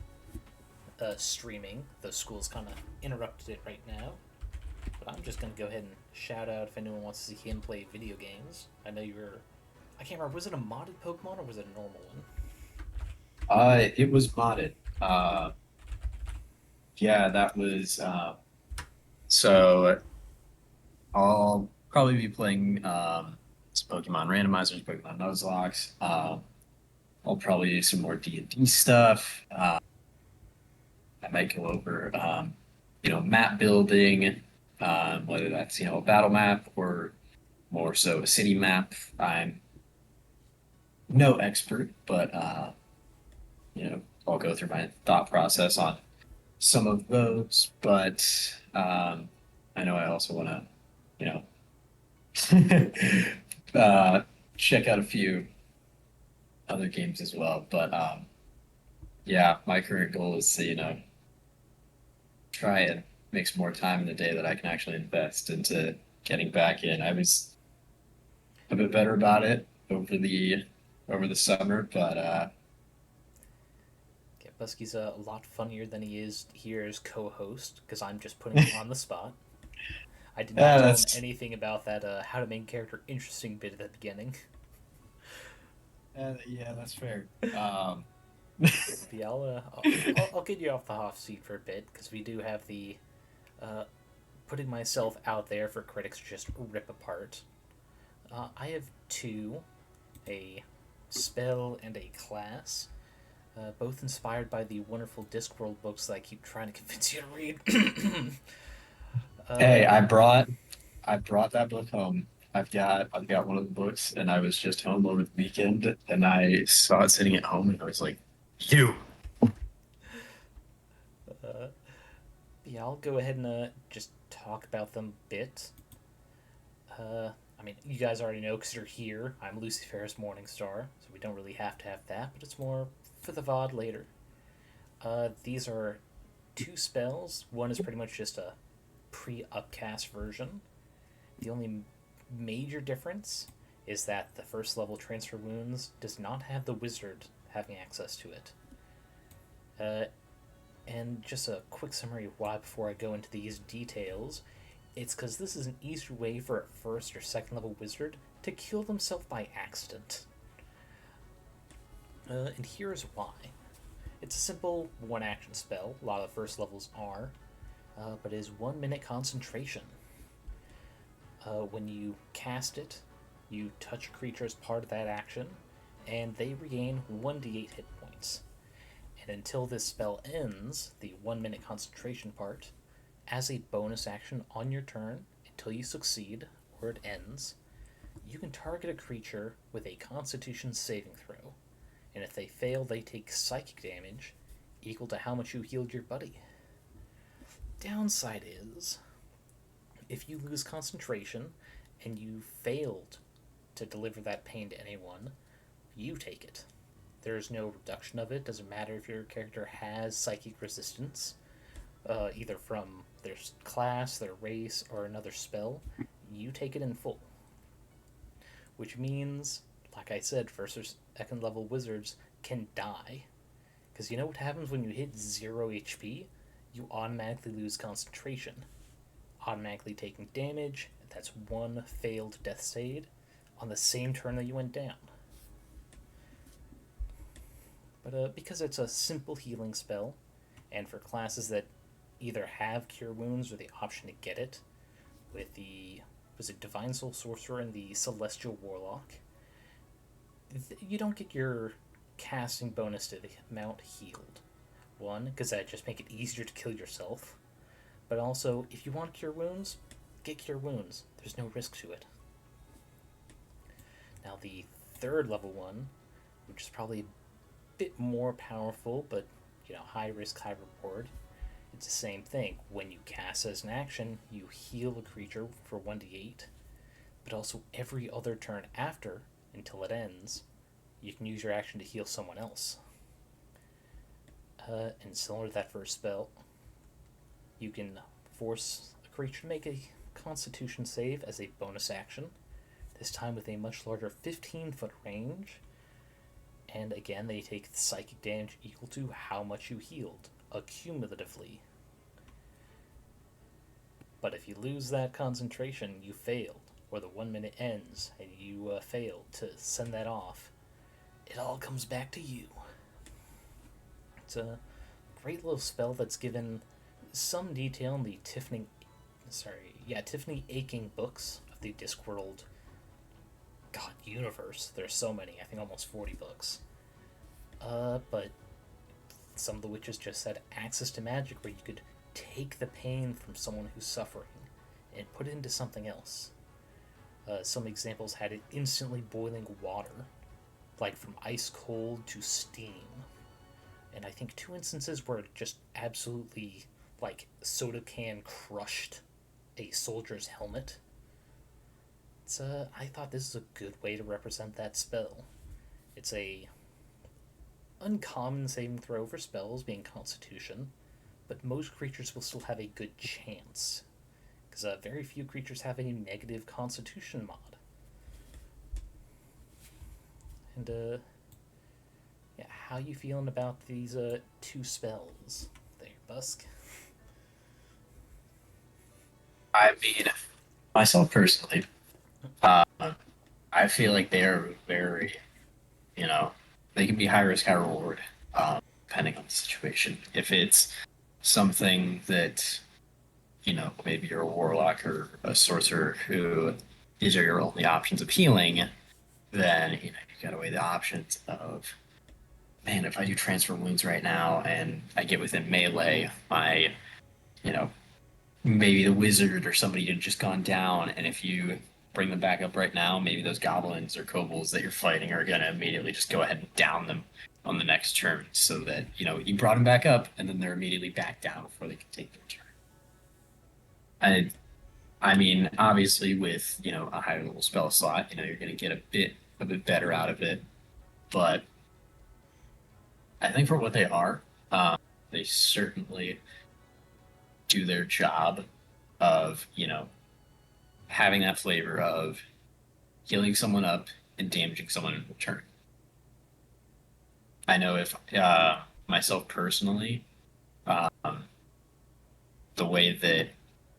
streaming, though school's kind of interrupted it right now. But I'm just going to go ahead and shout out if anyone wants to see him play video games. I know I can't remember, was it a modded Pokemon or was it a normal one? It was modded. Yeah, that was. So I'll probably be playing some Pokemon randomizers, Pokemon Nuzlocke. I'll probably do some more D&D stuff. I might go over, map building, whether that's, a battle map or more so a city map. I'm no expert, but, I'll go through my thought process on some of those. But I know I also want to, check out a few other games as well. But yeah, my current goal is to, try and make some more time in the day that I can actually invest into getting back in. I was a bit better about it over the summer, but Busky's a lot funnier than he is here as co-host because I'm just putting him on the spot. I did not tell him anything about that how to make character interesting bit at the beginning. Yeah, that's fair. Yeah, I'll get you off the hot seat for a bit because we do have the putting myself out there for critics to just rip apart. I have two, a spell and a class, both inspired by the wonderful Discworld books that I keep trying to convince you to read. Hey, I brought that book home. I've got one of the books, and I was just home over the weekend, and I saw it sitting at home, and I was like, "You." Yeah, I'll go ahead and just talk about them a bit. I mean, you guys already know because you're here. I'm Lucifer's Morningstar, so we don't really have to have that, but it's more for the VOD later. These are two spells. One is pretty much just a pre-upcast version. The only major difference is that the first level Transfer Wounds does not have the wizard having access to it. And just a quick summary of why before I go into these details. It's because this is an easier way for a first or second level wizard to kill themselves by accident. And here's why. It's a simple one action spell, a lot of the first levels are, but it is 1 minute concentration. When you cast it, you touch a creature as part of that action, and they regain 1d8 hit points. And until this spell ends, the 1 minute concentration part, as a bonus action on your turn, until you succeed, or it ends, you can target a creature with a Constitution saving throw, and if they fail, they take psychic damage equal to how much you healed your buddy. Downside is, if you lose concentration and you failed to deliver that pain to anyone, you take it. There's no reduction of it. Doesn't matter if your character has psychic resistance, either from their class, their race, or another spell. You take it in full. Which means, like I said, first or second level wizards can die. Because you know what happens when you hit 0 HP? You automatically lose concentration. Automatically taking damage, that's one failed death save on the same turn that you went down. But because it's a simple healing spell, and for classes that either have Cure Wounds or the option to get it, with the Divine Soul Sorcerer and the Celestial Warlock, you don't get your casting bonus to the amount healed. One, because that just make it easier to kill yourself. But also, if you want Cure Wounds, get Cure Wounds. There's no risk to it. Now the third level one, which is probably a bit more powerful, but high risk, high reward. It's the same thing. When you cast as an action, you heal a creature for 1d8, but also every other turn after, until it ends, you can use your action to heal someone else. And similar to that first spell, you can force a creature to make a Constitution save as a bonus action, this time with a much larger 15-foot range, and again they take psychic damage equal to how much you healed, accumulatively. But if you lose that concentration, you failed, or the 1 minute ends and you failed to send that off, it all comes back to you. It's a great little spell that's given some detail in the Tiffany Aching books of the Discworld universe. There's so many, I think almost 40 books. But some of the witches just had access to magic where you could take the pain from someone who's suffering and put it into something else. Some examples had it instantly boiling water, like from ice cold to steam. And I think 2 instances where it just absolutely, like, soda can crushed a soldier's helmet. I thought this is a good way to represent that spell. It's a uncommon saving throw for spells, being Constitution, but most creatures will still have a good chance, because very few creatures have a negative Constitution mod. And how you feeling about these 2 spells there, Busk? I mean, myself personally, I feel like they are very, they can be high risk, high reward, depending on the situation. If it's something that, maybe you're a warlock or a sorcerer who these are your only options of healing, then, you gotta weigh the options of, man, if I do transfer wounds right now and I get within melee, my, maybe the wizard or somebody had just gone down, and if you bring them back up right now, maybe those goblins or kobolds that you're fighting are going to immediately just go ahead and down them on the next turn, so that, you brought them back up, and then they're immediately back down before they can take their turn. I mean, obviously with, a higher level spell slot, you're going to get a bit better out of it, but I think for what they are, they certainly do their job of, having that flavor of healing someone up and damaging someone in return. I know if myself personally, the way that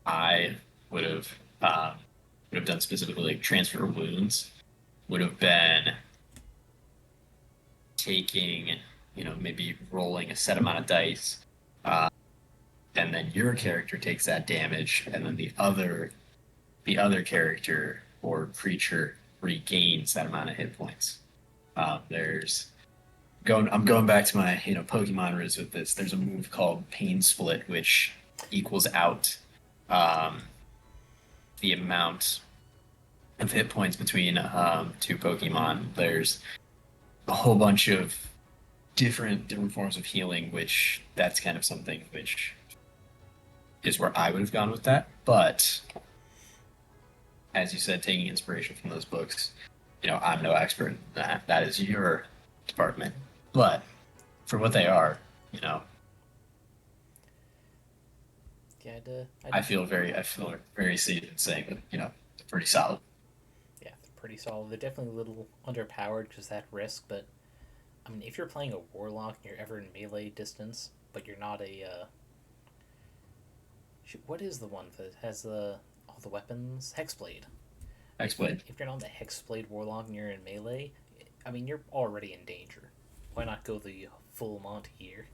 I would have done specifically transfer wounds would have been taking, maybe rolling a set amount of dice, and then your character takes that damage, and then the other character or creature regains that amount of hit points. I'm going back to my Pokemon roots with this. There's a move called Pain Split, which equals out the amount of hit points between 2 Pokemon. There's a whole bunch of different forms of healing, which that's kind of something which is where I would have gone with that. But as you said, taking inspiration from those books, I'm no expert in that. That is your department. But for what they are, you know, Yeah, I'd I feel very safe in saying that, they're pretty solid. yeah, they're pretty solid. They're definitely a little underpowered because that risk, but I mean, if you're playing a warlock and you're ever in melee distance, but you're not a what is the one that has all the weapons? Hexblade. Explain. If you're not the Hexblade warlock and you're in melee, I mean, you're already in danger. Why not go the full Monty here?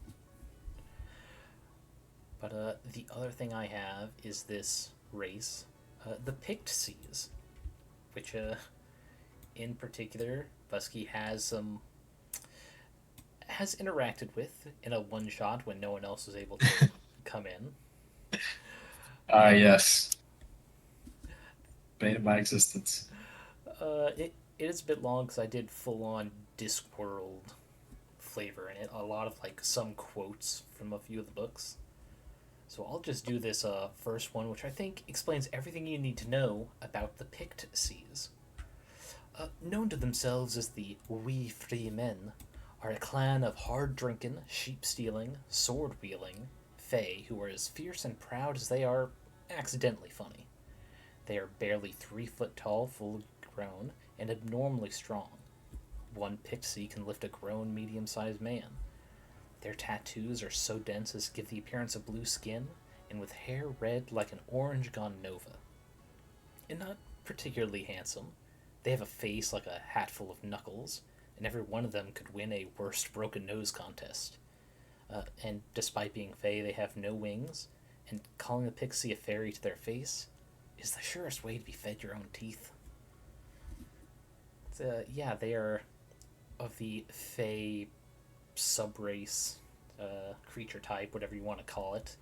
But the other thing I have is this race, the Pictsees, which in particular, Buske has interacted with in a one shot when no one else was able to come in. Yes. Bane of my existence. It is a bit long because I did full on Discworld flavor in it. A lot of like some quotes from a few of the books. So I'll just do this first one, which I think explains everything you need to know about the Pictsees. Known to themselves as the We Free Men, are a clan of hard drinking, sheep stealing, sword wielding Fae who are as fierce and proud as they are accidentally funny. They are barely 3 foot tall, full grown, and abnormally strong. One Pixie can lift a grown, medium sized man. Their tattoos are so dense as to give the appearance of blue skin, and with hair red like an orange gone nova. And not particularly handsome, they have a face like a hatful of knuckles, and every one of them could win a worst broken nose contest. And despite being Fae, they have no wings, and calling a pixie a fairy to their face is the surest way to be fed your own teeth. Yeah, they are of the Fae subrace, creature type, whatever you want to call it.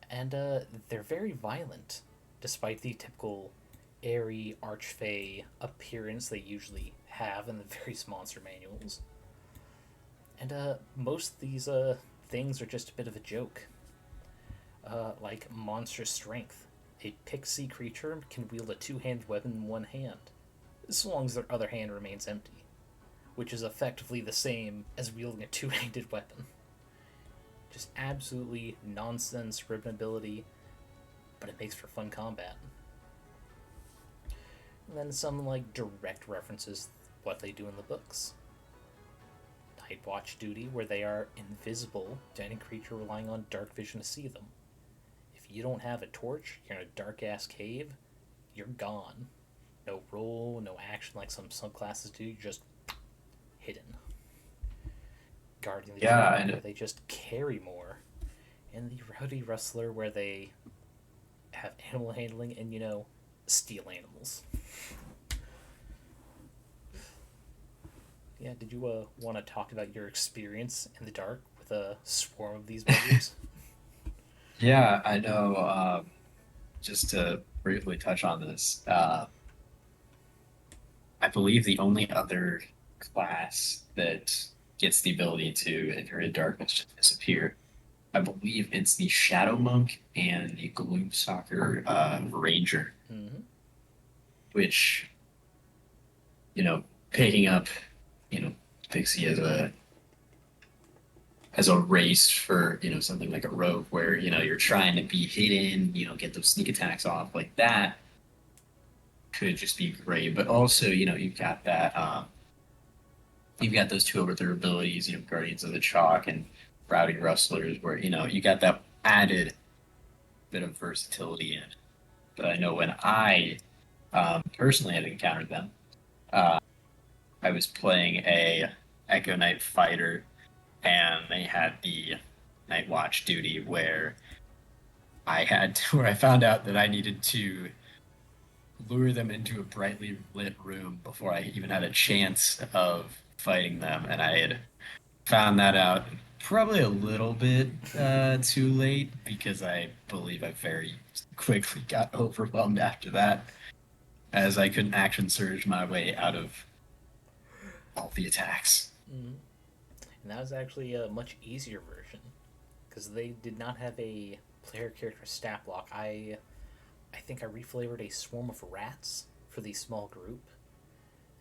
And they're very violent, despite the typical airy archfey appearance they usually have in the various monster manuals. And most of these things are just a bit of a joke. Like monstrous strength. A pixie creature can wield a two-handed weapon in one hand, as long as their other hand remains empty, which is effectively the same as wielding a two-handed weapon. Just absolutely nonsense ribbon ability, but it makes for fun combat. And then some like direct references what they do in the books. Night Watch duty, where they are invisible to any creature relying on dark vision to see them. If you don't have a torch, you're in a dark ass cave, you're gone. No roll, no action like some subclasses do, you're just hidden. Guardian the Dream, where they just carry more. And the Rowdy Rustler, where they have animal handling and, steal animals. Yeah, did you want to talk about your experience in the dark with a swarm of these buggers? Yeah, I know. Just to briefly touch on this, I believe the only other class that gets the ability to enter in darkness to disappear, I believe it's the Shadow Monk and the Gloom Stalker Ranger, Mm-hmm. which, picking up, you know, Pixie as a race for, something like a rogue where, you're trying to be hidden, get those sneak attacks off like that could just be great. But also, you've got those two other abilities, Guardians of the Chalk and Rowdy Rustlers, where you got that added bit of versatility in it. But I know when I personally had encountered them, uh, I was playing a Echo Knight fighter, and they had the Night Watch duty where I found out that I needed to lure them into a brightly lit room before I even had a chance of fighting them, and I had found that out probably a little bit too late because I believe I very quickly got overwhelmed after that, as I couldn't action surge my way out of all the attacks. Mm-hmm. And that was actually a much easier version because they did not have a player character stat block. I think I reflavored a swarm of rats for the small group,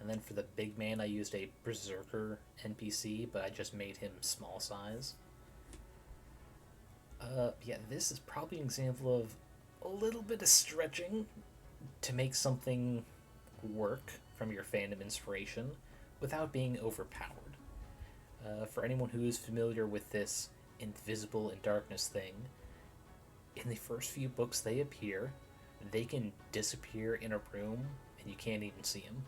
And then for the big man, I used a Berserker NPC, but I just made him small size. Yeah, this is probably an example of a little bit of stretching to make something work from your fandom inspiration without being overpowered. For anyone who is familiar with this invisible in darkness thing, in the first few books they appear, they can disappear in a room and you can't even see them.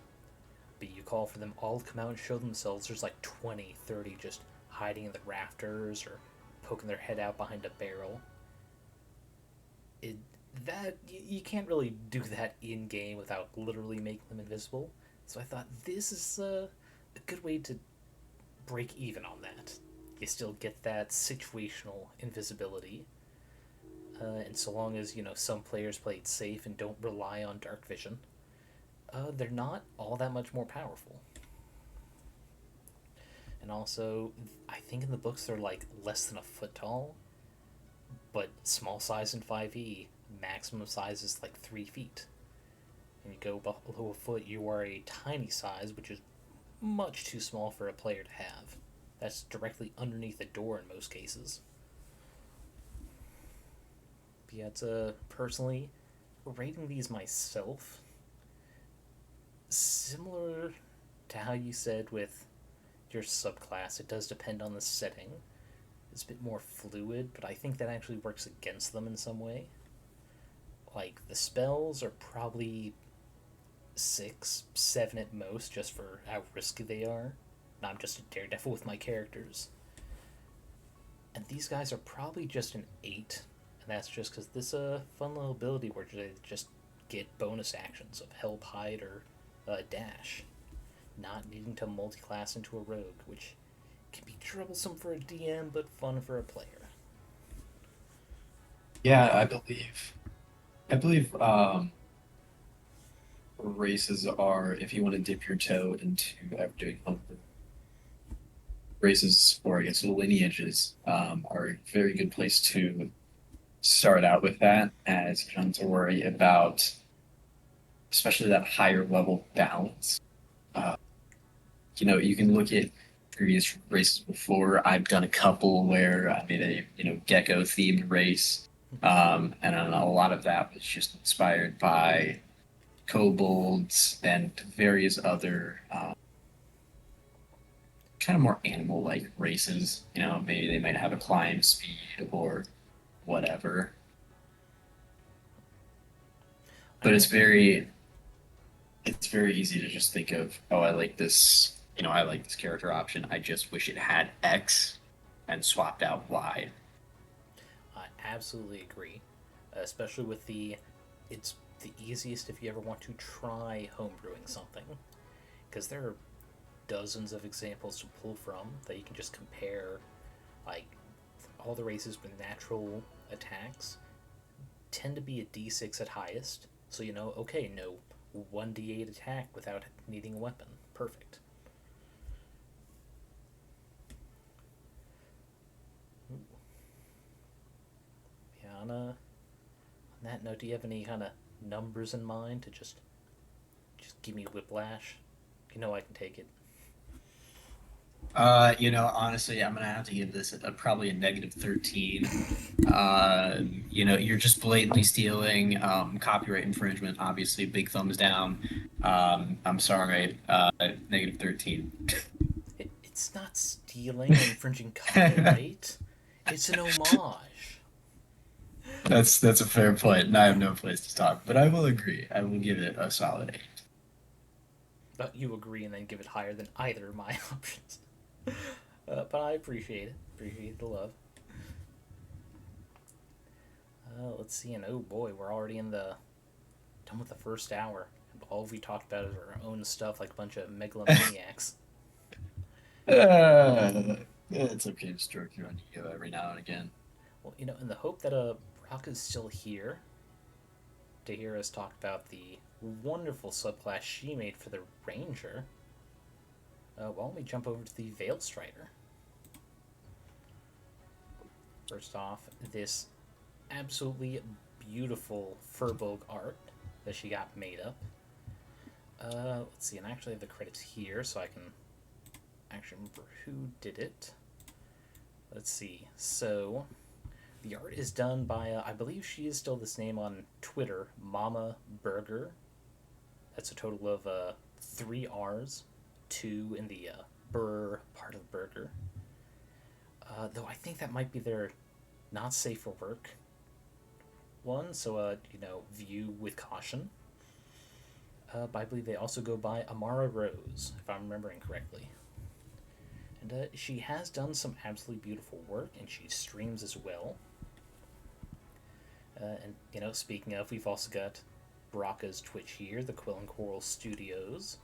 But you call for them all to come out and show themselves. There's like 20, 30 just hiding in the rafters or poking their head out behind a barrel. You can't really do that in game without literally making them invisible. So I thought this is a good way to break even on that. You still get that situational invisibility, and so long as some players play it safe and don't rely on dark vision, they're not all that much more powerful. And also, I think in the books they're like less than a foot tall, but small size in 5e, maximum size is like 3 feet. And you go below a foot, you are a tiny size, which is much too small for a player to have. That's directly underneath a door in most cases. But yeah, it's personally rating these myself, similar to how you said with your subclass, it does depend on the setting. It's a bit more fluid, but I think that actually works against them in some way. Like, the spells are probably 6, 7 at most, just for how risky they are. And I'm just a daredevil with my characters. And these guys are probably just an 8, and that's just because this fun little ability where they just get bonus actions of help, hide, or dash, not needing to multi-class into a rogue, which can be troublesome for a DM but fun for a player. Yeah, I believe races are, if you want to dip your toe into ever doing homebrew, races, or I guess lineages, are a very good place to start out with that, as you don't have to worry about, especially that higher level balance. Uh, you can look at previous races before. I've done a couple where I made a gecko themed race, and a lot of that was just inspired by kobolds and various other kind of more animal like races. Maybe they might have a climb speed or whatever. But it's very easy to just think of, oh, I like this, I like this character option. I just wish it had X and swapped out Y. I absolutely agree, especially with it's the easiest if you ever want to try homebrewing something, because there are dozens of examples to pull from that you can just compare. Like, all the races with natural attacks tend to be a d6 at highest, so okay, no 1d8 attack without needing a weapon. Perfect. Ooh. Yeah, on that note, do you have any kind of numbers in mind to just give me whiplash? I can take it. Honestly, I'm gonna have to give this probably a -13. You're just blatantly stealing, copyright infringement. Obviously, big thumbs down. I'm sorry. -13. It's not stealing or infringing copyright. It's an homage. That's a fair point, and I have no place to talk, but I will agree. I will give it a solid 8. But you agree and then give it higher than either of my options. But I appreciate it. Appreciate the love. Let's see, and oh boy, we're already done with the first hour. All we talked about is our own stuff, like a bunch of megalomaniacs. It's okay to stroke your own ego every now and again. Well, in the hope that Brock is still here to hear us talk about the wonderful subclass she made for the Ranger, why don't we jump over to the Veiled Strider? First off, this absolutely beautiful Furbolg art that she got made up. Let's see, and I actually have the credits here, so I can actually remember who did it. Let's see. So, the art is done by, I believe she is still this name on Twitter, Mama Burger. That's a total of 3 R's, 2 in the burr part of burger. Though I think that might be their not safe for work one, so, view with caution. But I believe they also go by Amara Rose, if I'm remembering correctly. And she has done some absolutely beautiful work, and she streams as well. And, speaking of, we've also got Baraka's Twitch here, the Quill and Coral Studios,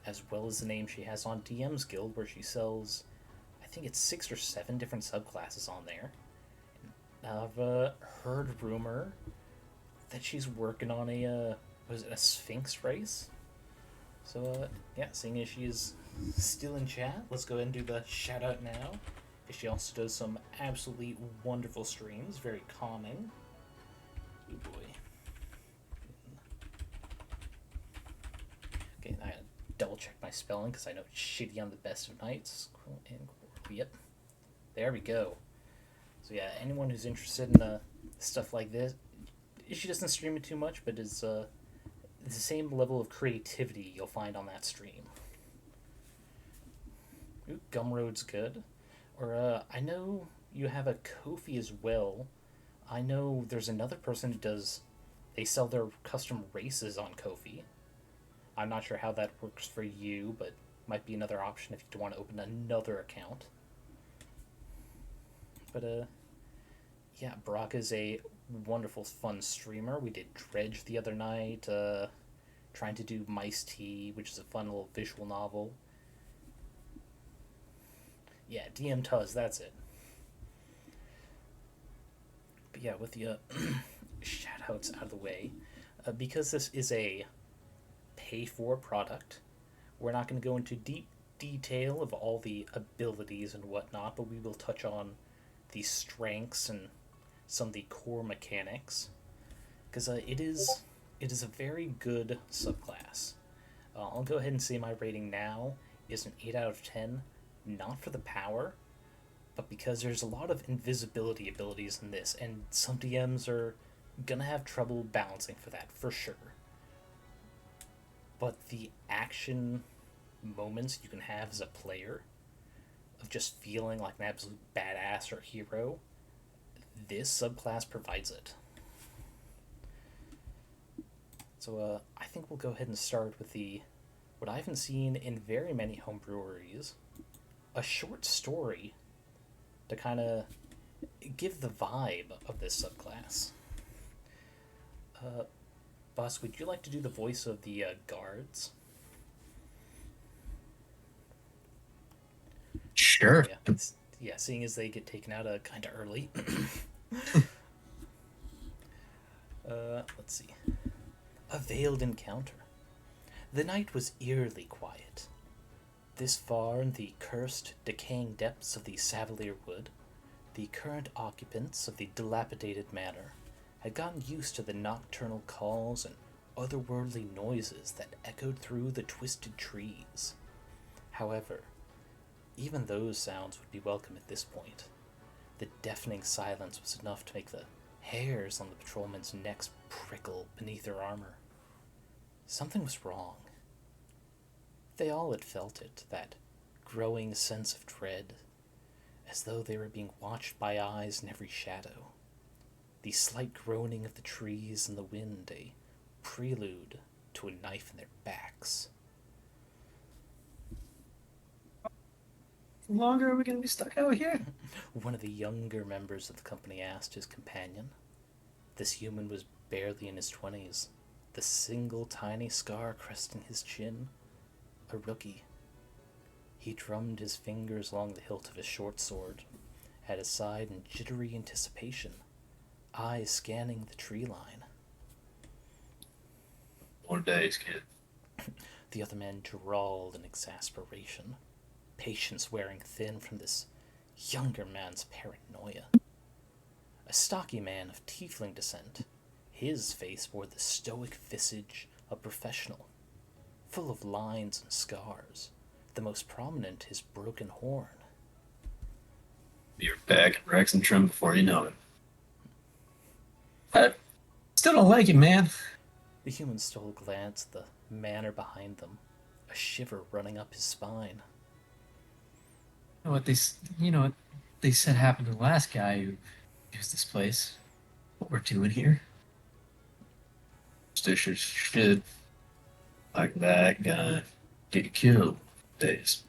as well as the name she has on DM's Guild, where she sells, I think it's 6 or 7 different subclasses on there. I've heard rumor that she's working on a Sphinx race? So, seeing as she is still in chat, let's go ahead and do the shout out now. She also does some absolutely wonderful streams, very calming. Oh boy. Okay, I gotta double check my spelling because I know it's shitty on the best of nights. Yep. There we go. So yeah, anyone who's interested in stuff like this, she doesn't stream it too much, but is the same level of creativity you'll find on that stream. Ooh, Gumroad's good. Or, I know you have a Ko-fi as well. I know there's another person who they sell their custom races on Ko-fi. I'm not sure how that works for you, but might be another option if you want to open another account. But, yeah, Brock is a wonderful, fun streamer. We did Dredge the other night, trying to do Mice Tea, which is a fun little visual novel. Yeah, DM Tuz, that's it. But yeah, with the shoutouts out of the way, because this is a pay-for product, we're not going to go into deep detail of all the abilities and whatnot, but we will touch on the strengths and some of the core mechanics, because it is a very good subclass. I'll go ahead and say my rating now is an 8 out of 10, not for the power, but because there's a lot of invisibility abilities in this, and some DMs are gonna have trouble balancing for that, for sure. But the action moments you can have as a player, of just feeling like an absolute badass or hero, this subclass provides it. So I think we'll go ahead and start with what I haven't seen in very many homebreweries, a short story to kind of give the vibe of this subclass. Boss, would you like to do the voice of the guards? Sure. Yeah, seeing as they get taken out kind of early. Let's see. A veiled encounter. The night was eerily quiet. This far in the cursed, decaying depths of the Savalier Wood, the current occupants of the dilapidated manor had gotten used to the nocturnal calls and otherworldly noises that echoed through the twisted trees. However, even those sounds would be welcome at this point. The deafening silence was enough to make the hairs on the patrolmen's necks prickle beneath their armor. Something was wrong. They all had felt it, that growing sense of dread, as though they were being watched by eyes in every shadow. The slight groaning of the trees in the wind, a prelude to a knife in their backs. How longer are we going to be stuck out here? One of the younger members of the company asked his companion. This human was barely in his 20s, the single tiny scar cresting his chin. A rookie. He drummed his fingers along the hilt of his short sword, at his side in jittery anticipation, eyes scanning the tree line. More days, kid. The other man drawled in exasperation, patience wearing thin from this younger man's paranoia. A stocky man of tiefling descent, his face bore the stoic visage of a professional. full of lines and scars. The most prominent his broken horn. You're back in Rex and Trim before you know it. I still don't like it, man. The human stole a glance at the manor behind them, a shiver running up his spine. You know what they said happened to the last guy who used this place. What we're doing here? Superstitious shit like that gonna get you killed days.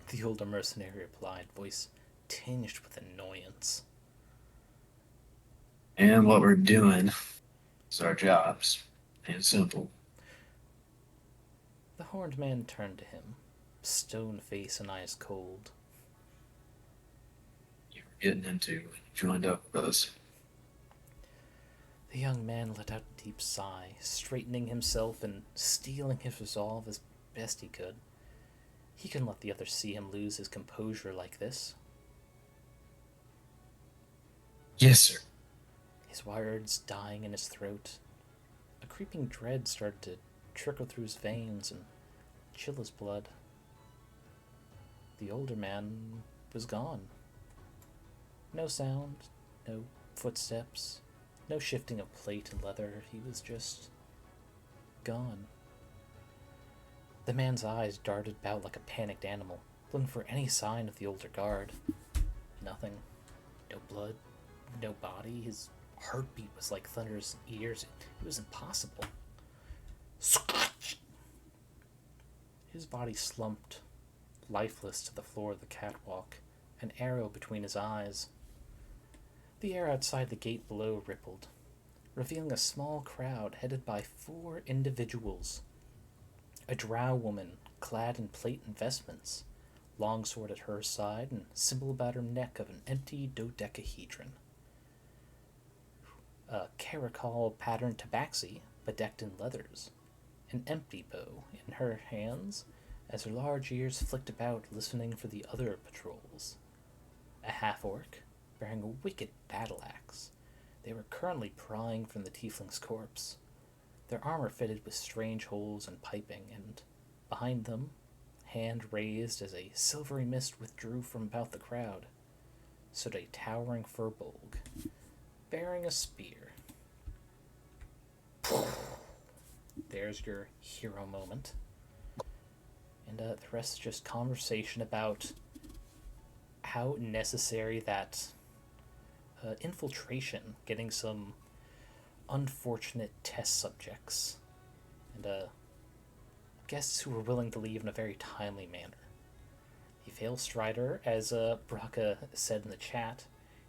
The older mercenary replied, voice tinged with annoyance. And what we're doing is our jobs. And simple. The horned man turned to him, stone face and eyes cold. You were getting into when you joined up with us. The young man let out a deep sigh, straightening himself and steeling his resolve as best he could. He couldn't let the others see him lose his composure like this. Yes, sir. His words dying in his throat. A creeping dread started to trickle through his veins and chill his blood. The older man was gone. No sound, no footsteps, no shifting of plate and leather. He was just gone. The man's eyes darted about like a panicked animal, looking for any sign of the older guard. Nothing. No blood, no body. His heartbeat was like thunder's ears. It was impossible. His body slumped, lifeless to the floor of the catwalk, an arrow between his eyes. The air outside the gate below rippled, revealing a small crowd headed by 4 individuals. A drow woman clad in plate and vestments, longsword at her side and symbol about her neck of an empty dodecahedron. A caracal patterned tabaxi bedecked in leathers, an empty bow in her hands as her large ears flicked about listening for the other patrols. A half-orc bearing a wicked battle axe. They were currently prying from the tiefling's corpse, their armor fitted with strange holes and piping, and behind them, hand raised as a silvery mist withdrew from about the crowd, stood a towering furbolg, bearing a spear. There's your hero moment. And the rest is just conversation about how necessary that infiltration, getting some unfortunate test subjects, and guests who were willing to leave in a very timely manner. The Veil Strider, as Braca said in the chat,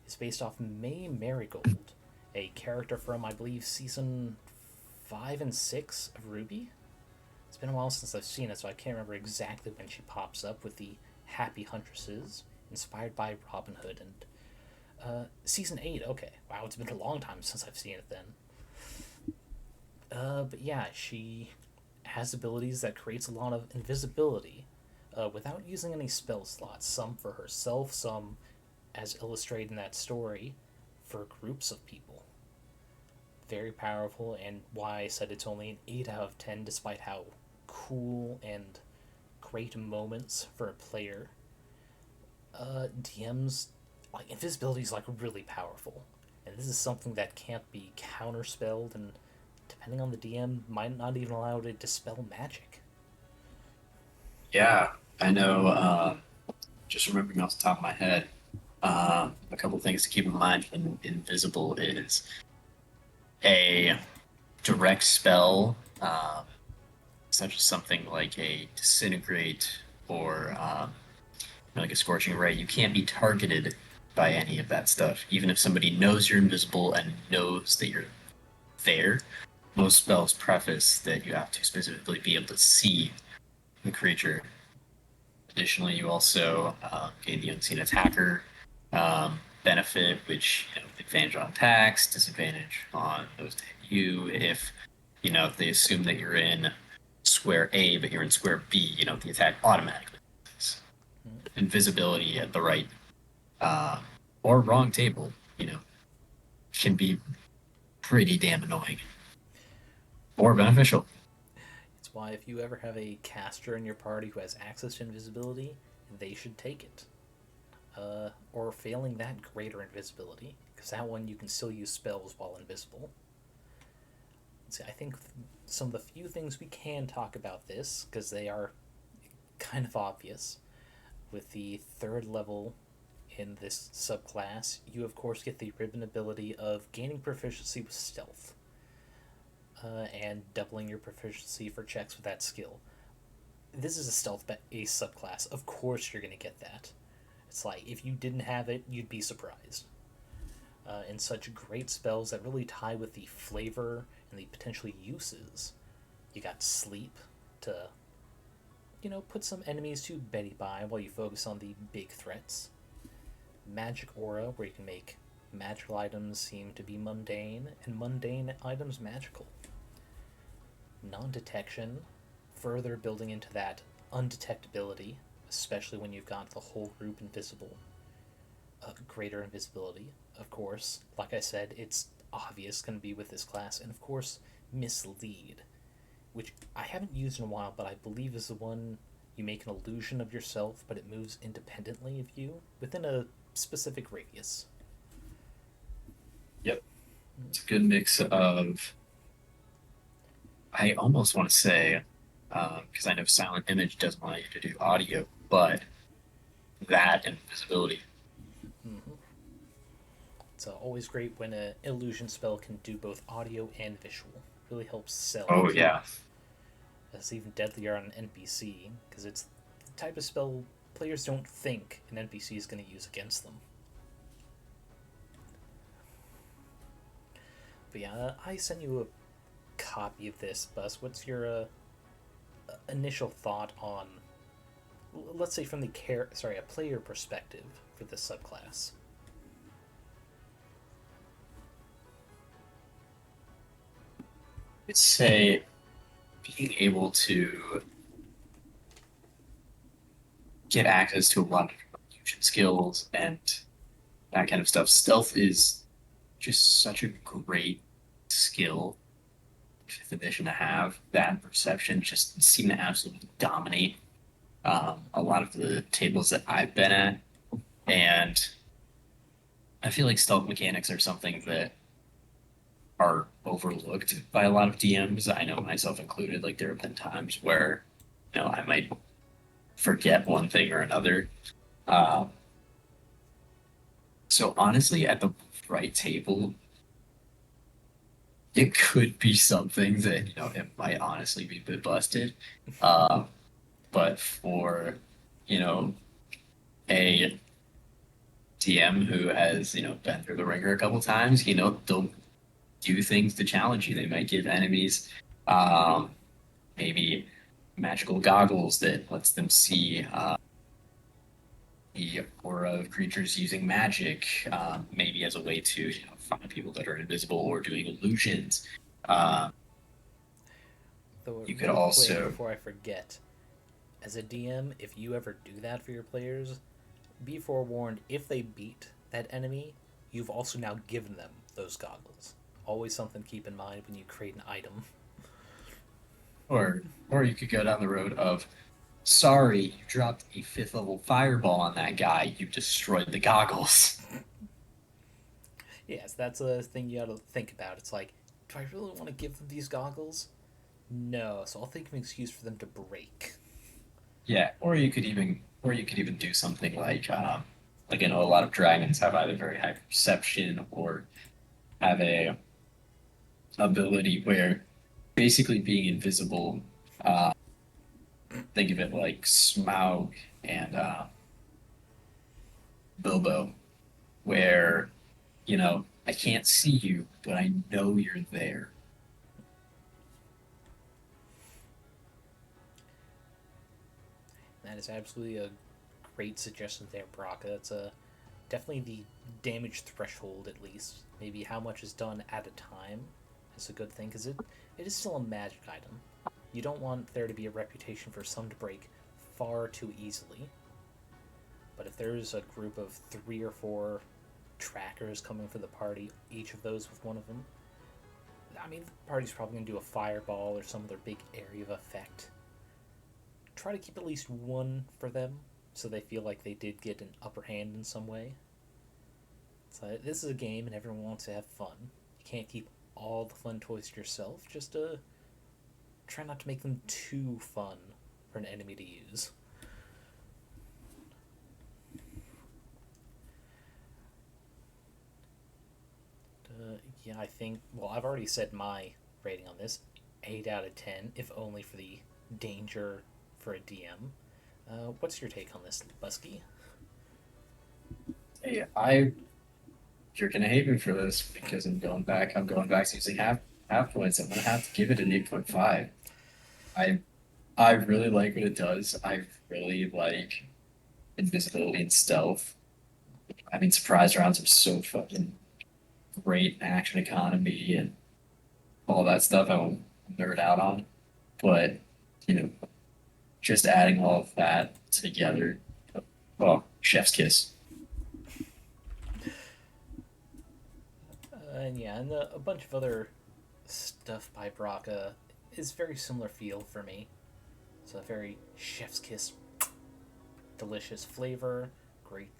is based off May Marigold, a character from, I believe, season 5 and 6 of Ruby. It's been a while since I've seen it, so I can't remember exactly when she pops up with the Happy Huntresses, inspired by Robin Hood, and season 8, okay. Wow, it's been a long time since I've seen it then. But yeah, she has abilities that creates a lot of invisibility without using any spell slots. Some for herself, some, as illustrated in that story, for groups of people. Very powerful, and why I said it's only an 8 out of 10 despite how cool and great moments for a player. DMs, like, invisibility is like really powerful, and this is something that can't be counterspelled, and depending on the DM, might not even allow it to dispel magic. Yeah, I know. Just remembering off the top of my head, a couple things to keep in mind in Invisible is a direct spell, such as something like a Disintegrate or like a Scorching Ray. You can't be targeted by any of that stuff. Even if somebody knows you're invisible and knows that you're there, most spells preface that you have to specifically be able to see the creature. Additionally, you also gain the Unseen Attacker benefit, which, advantage on attacks, disadvantage on those to hit you. If they assume that you're in square A but you're in square B, the attack automatically misses. Invisibility at the right or wrong table, can be pretty damn annoying or beneficial. It's why if you ever have a caster in your party who has access to invisibility, they should take it. Or failing that, greater invisibility, because that one you can still use spells while invisible. See, I think some of the few things we can talk about this, because they are kind of obvious, with the third level in this subclass, you of course get the ribbon ability of gaining proficiency with stealth, and doubling your proficiency for checks with that skill. This is a stealth-based subclass. Of course you're going to get that. It's like, if you didn't have it, you'd be surprised. And such great spells that really tie with the flavor and the potential uses. You got Sleep to, put some enemies to Betty by while you focus on the big threats. Magic Aura, where you can make magical items seem to be mundane, and mundane items magical. Non-detection, further building into that undetectability, especially when you've got the whole group invisible. Greater invisibility, of course. Like I said, it's obvious going to be with this class. And of course, Mislead, which I haven't used in a while, but I believe is the one you make an illusion of yourself, but it moves independently of you within a specific radius. Yep. It's a good mix of, I almost want to say, because I know Silent Image doesn't allow you to do audio, but that and visibility. Mm-hmm. It's always great when an illusion spell can do both audio and visual. Really helps sell. Oh, yeah. It's even deadlier on an NPC, because it's the type of spell players don't think an NPC is going to use against them. But yeah, I sent you a copy of this, Bus. What's your initial thought on, let's say from the a player perspective for this subclass? I'd say being able to get access to a lot of fusion skills and that kind of stuff. Stealth is just such a great skill, fifth edition, to have. That perception just seem to absolutely dominate a lot of the tables that I've been at. And I feel like stealth mechanics are something that are overlooked by a lot of DMs. I know myself included. Like, there have been times where, I might forget one thing or another. So honestly, at the right table, it could be something that, it might honestly be a bit busted. But for, a DM who has, been through the ringer a couple times, they'll do things to challenge you. They might give enemies maybe magical goggles that lets them see the aura of creatures using magic, maybe as a way to find people that are invisible or doing illusions. You could also, quick, before I forget, as a DM, if you ever do that for your players, be forewarned, if they beat that enemy, you've also now given them those goggles. Always something to keep in mind when you create an item. Or you could go down the road of, sorry, you dropped a 5th level fireball on that guy, you destroyed the goggles. Yes, that's a thing you gotta think about. It's like, do I really want to give them these goggles? No, so I'll think of an excuse for them to break. Yeah, or you could even do something like a lot of dragons have either very high perception or have a ability where basically being invisible, think of it like Smaug and Bilbo, where, I can't see you, but I know you're there. That is absolutely a great suggestion there, Brock. That's definitely the damage threshold, at least. Maybe how much is done at a time is a good thing, because it is still a magic item. You don't want there to be a reputation for some to break far too easily. But if there's a group of 3 or 4 trackers coming for the party, each of those with one of them, I mean, the party's probably going to do a fireball or some other big area of effect. Try to keep at least one for them so they feel like they did get an upper hand in some way. So this is a game and everyone wants to have fun. You can't keep all the fun toys to yourself. Just try not to make them too fun for an enemy to use. Yeah, I think, well, I've already said my rating on this. 8 out of 10, if only for the danger for a DM. What's your take on this, Buske? Hey, you're gonna hate me for this because I'm going back. I'm going back to using half points. I'm gonna have to give it an 8.5. I I really like what it does. I really like invisibility and stealth. I mean, surprise rounds are so fucking great. Action economy and all that stuff. I won't nerd out on, but you know, just adding all of that together, well, chef's kiss. And yeah, and a bunch of other stuff by Braca is very similar feel for me. It's a very chef's kiss, delicious flavor, great.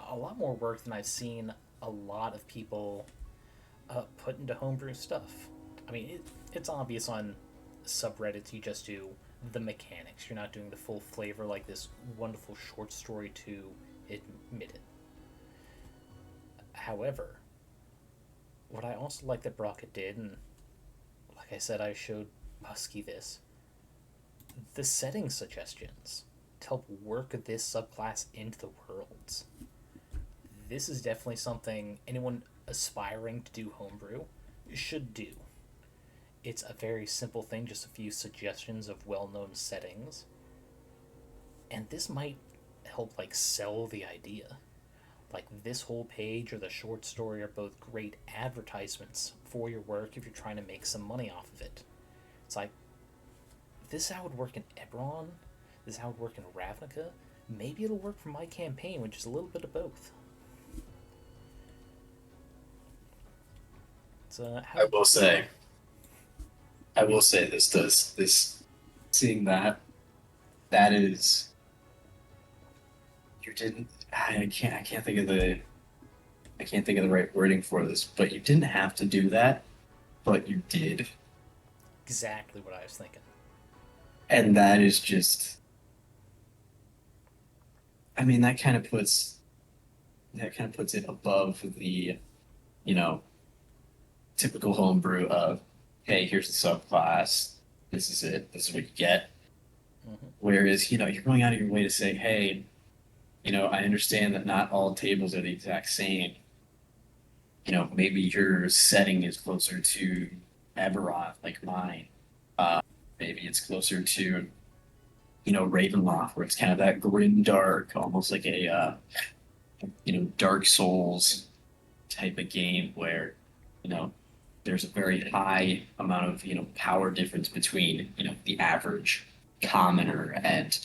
A lot more work than I've seen a lot of people put into homebrew stuff. I mean, it's obvious on subreddits you just do the mechanics. You're not doing the full flavor like this wonderful short story to admit it. However, what I also like that Braca did, and like I said, I showed Buske this, the setting suggestions to help work this subclass into the worlds. This is definitely something anyone aspiring to do homebrew should do. It's a very simple thing, just a few suggestions of well-known settings. And this might help like sell the idea. Like this whole page or the short story are both great advertisements for your work if you're trying to make some money off of it. It's like, this is how it would work in Eberron, this is how it would work in Ravnica, maybe it'll work for my campaign, which is a little bit of both. I will say this seeing that is you didn't I can't think of the right wording for this, but you didn't have to do that, but you did. Exactly what I was thinking. And that is just, I mean, that kind of puts it above the, you know, typical homebrew of, hey, here's the subclass, this is it, this is what you get. Mm-hmm. Whereas, you're going out of your way to say, hey, I understand that not all tables are the exact same. Maybe your setting is closer to Eberron, like mine. Maybe it's closer to, Ravenloft, where it's kind of that grim dark, almost like a, Dark Souls type of game where, you know, there's a very high amount of, power difference between, the average commoner and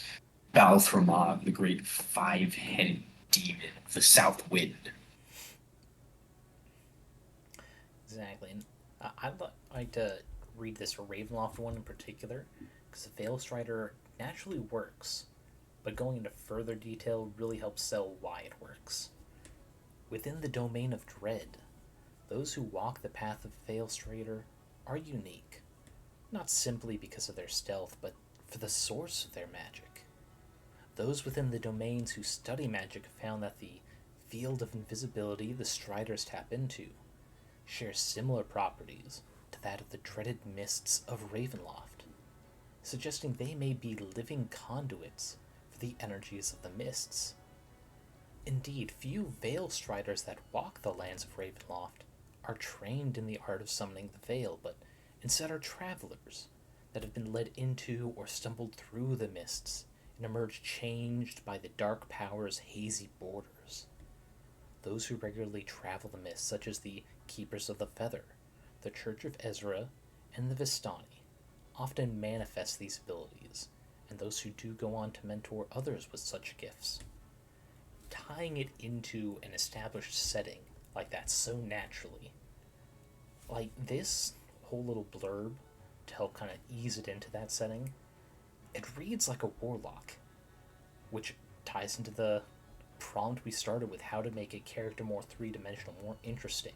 Balthramog, the great five-headed demon of the South Wind. Exactly. And I'd like to read this Ravenloft one in particular, because the Veil Strider naturally works, but going into further detail really helps sell why it works. Within the domain of dread, those who walk the path of Veil Strider are unique, not simply because of their stealth, but for the source of their magic. Those within the domains who study magic have found that the field of invisibility the Striders tap into shares similar properties to that of the dreaded mists of Ravenloft, suggesting they may be living conduits for the energies of the mists. Indeed, few Veil Striders that walk the lands of Ravenloft are trained in the art of summoning the Veil, but instead are travelers that have been led into or stumbled through the mists and emerged changed by the dark power's hazy borders. Those who regularly travel the mists, such as the Keepers of the Feather, the Church of Ezra, and the Vistani, often manifest these abilities, and those who do go on to mentor others with such gifts. Tying it into an established setting like that so naturally, like this whole little blurb to help kind of ease it into that setting. It reads like a warlock, which ties into the prompt we started with, how to make a character more three-dimensional, more interesting.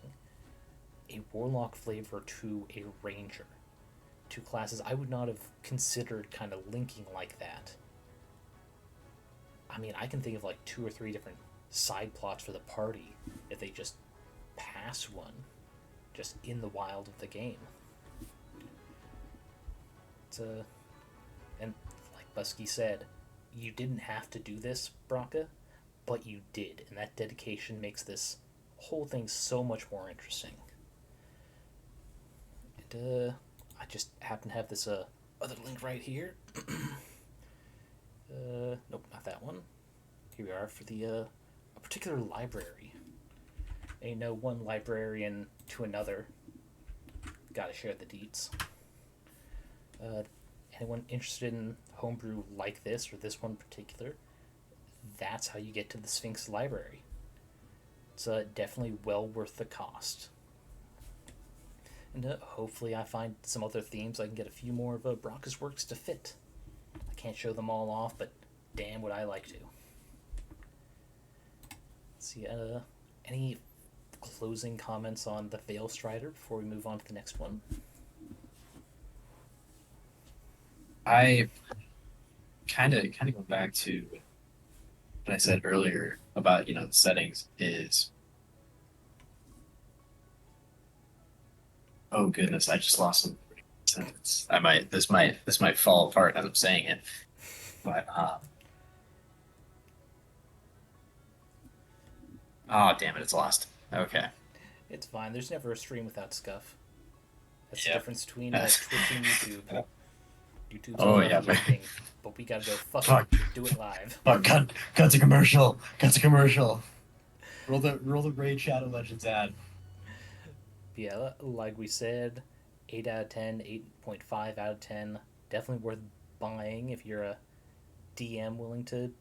A warlock flavor to a ranger. Two classes I would not have considered kind of linking like that. I mean, I can think of like 2 or 3 different side plots for the party if they just pass one just in the wild of the game. And like Buske said, you didn't have to do this, Braca, but you did, and that dedication makes this whole thing so much more interesting. And I just happen to have this other link right here. Nope, not that one. Here we are for the a particular library. And you know, one librarian to another. Gotta share the deets. Anyone interested in homebrew like this, or this one in particular, that's how you get to the Sphinx library. It's definitely well worth the cost. And hopefully I find some other themes I can get a few more of Braca's works to fit. I can't show them all off, but damn would I like to. Let's see, any closing comments on the Veil Strider before we move on to the next one? I kind of go back to what I said earlier about the settings is. Oh goodness, I just lost some sentence. This might fall apart as I'm saying it, but oh damn it, it's lost. Okay. It's fine. There's never a stream without scuff. That's Yeah. the difference between Twitch and YouTube. YouTube's Oh all yeah, about editing, but we gotta go Fuck. do it live. Oh, cut to commercial. Cut to commercial. Roll the Raid Shadow Legends ad. Yeah, like we said, 8 out of 10, 8.5 out of 10. Definitely worth buying if you're a DM willing to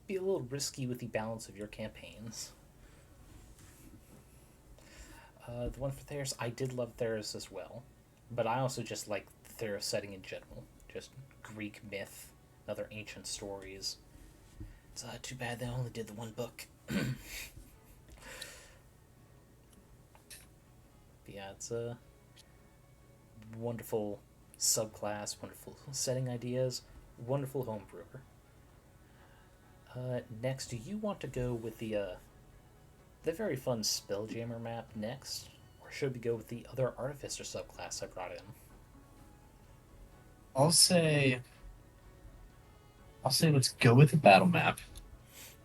be a little risky with the balance of your campaigns. The one for Theros, I did love Theros as well, but I also just like the Theros setting in general. Just Greek myth, other ancient stories. It's too bad they only did the one book. Yeah, it's a wonderful subclass, wonderful setting ideas, wonderful homebrewer. Next, do you want to go with the very fun Sleighjammer map next, or should we go with the other Artificer subclass I brought in? I'll say let's go with the battle map.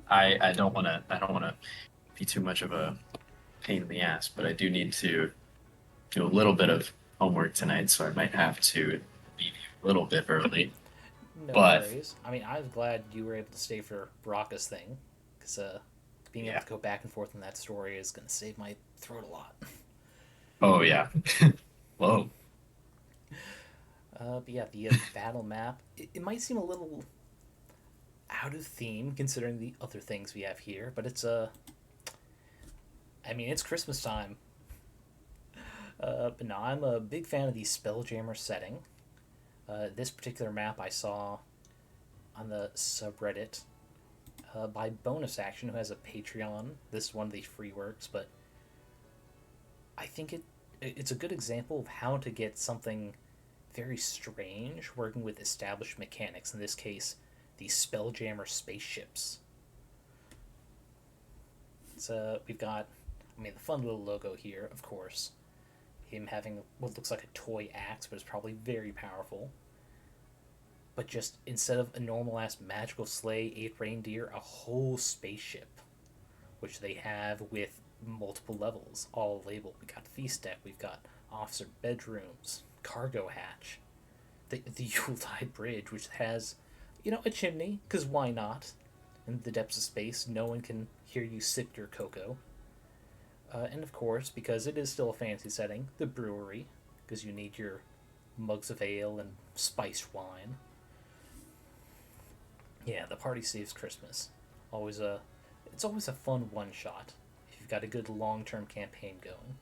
I don't wanna be too much of a pain in the ass, but I do need to do a little bit of homework tonight, so I might have to leave you a little bit early. No but worries. I mean, I was glad you were able to stay for Braca's thing, because being able to go back and forth in that story is going to save my throat a lot. Oh yeah. Whoa. But yeah, the battle map, it might seem a little out of theme considering the other things we have here, but it's I mean, it's Christmas time. But no, I'm a big fan of the Sleighjammer setting. This particular map I saw on the subreddit by Bonus Action, who has a Patreon. This is one of the free works, but I think it's a good example of how to get something very strange working with established mechanics. In this case, the Sleighjammer spaceships. So we've got, I mean, the fun little logo here, of course. Him having what looks like a toy axe, but is probably very powerful. But just instead of a normal ass magical sleigh, 8 reindeer, a whole spaceship, which they have with multiple levels, all labeled. We got feast deck, we've got officer bedrooms, cargo hatch, the Yuletide bridge, which has, a chimney, because why not? In the depths of space, no one can hear you sip your cocoa. And of course, because it is still a fancy setting, the brewery, because you need your mugs of ale and spiced wine. Yeah, the party saves Christmas. It's always a fun one shot if you've got a good long-term campaign going.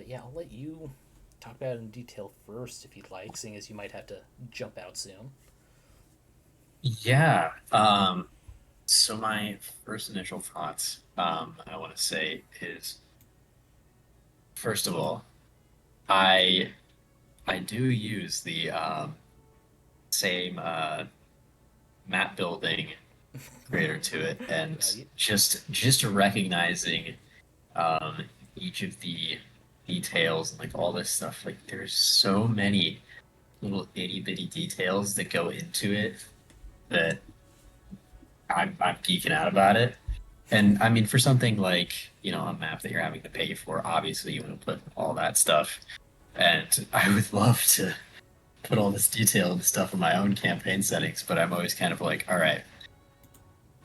yeah, I'll let you talk about it in detail first if you'd like, seeing as you might have to jump out soon. Yeah. So my first initial thoughts, I want to say is, first of all, I I do use the same map building creator to it, and Right? just recognizing um, each of the details and like all this stuff. Like there's so many little itty bitty details that go into it that I'm geeking out about it. And I mean, for something like, a map that you're having to pay for, obviously you want to put all that stuff. And I would love to put all this detail and stuff in my own campaign settings, but I'm always kind of like, all right,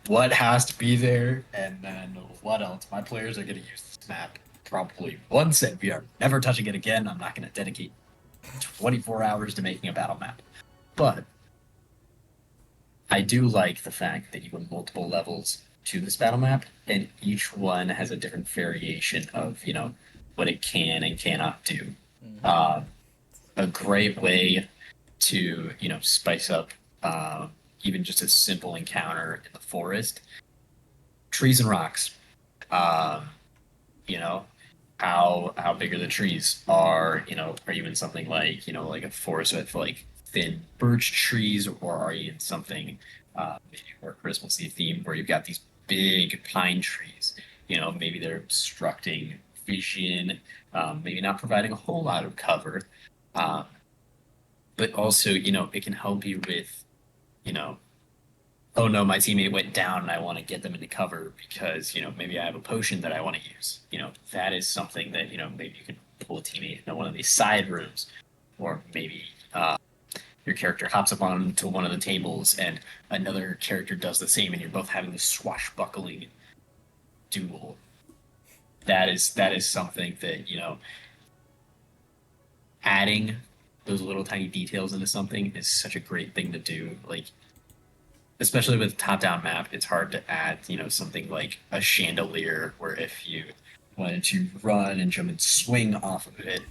what has to be there? And then what else? My players are going to use this map probably once, and we are never touching it again. I'm not going to dedicate 24 hours to making a battle map. But I do like the fact that you have multiple levels to this battle map, and each one has a different variation of, what it can and cannot do. Mm-hmm. Uh, a great way to, spice up even just a simple encounter in the forest. Trees and rocks. Um, you know, how big are the trees? Are you in something like, like a forest with like thin birch trees, or are you in something maybe more Christmassy themed where you've got these big pine trees? Maybe they're obstructing vision, maybe not providing a whole lot of cover, um, but also, it can help you with, you know, oh no, my teammate went down and I want to get them into cover because, maybe I have a potion that I want to use. That is something that, maybe you can pull a teammate into one of these side rooms, or maybe your character hops up onto one of the tables and another character does the same, and you're both having this swashbuckling duel. That is something that, adding those little tiny details into something is such a great thing to do. Like, especially with top-down map, it's hard to add, something like a chandelier, where if you wanted to run and jump and swing off of it,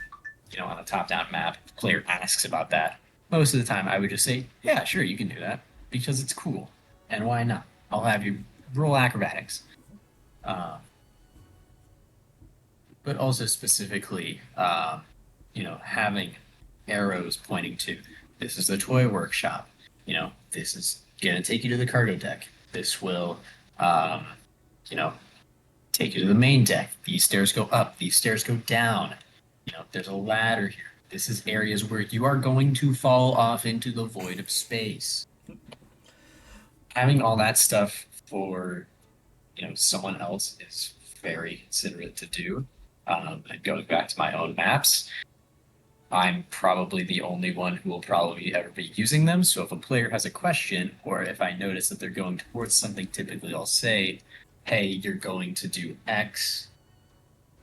on a top-down map, the player asks about that. Most of the time, I would just say, yeah, sure, you can do that because it's cool, and why not? I'll have you roll acrobatics. Um, but also specifically, having arrows pointing to this is the toy workshop. This is gonna take you to the cargo deck. This will, um, you know, take you to the main deck. These stairs go up. These stairs go down. There's a ladder here. This is areas where you are going to fall off into the void of space. Having all that stuff for, someone else is very considerate to do. And going back to my own maps, I'm probably the only one who will probably ever be using them. So if a player has a question, or if I notice that they're going towards something, typically I'll say, hey, you're going to do X.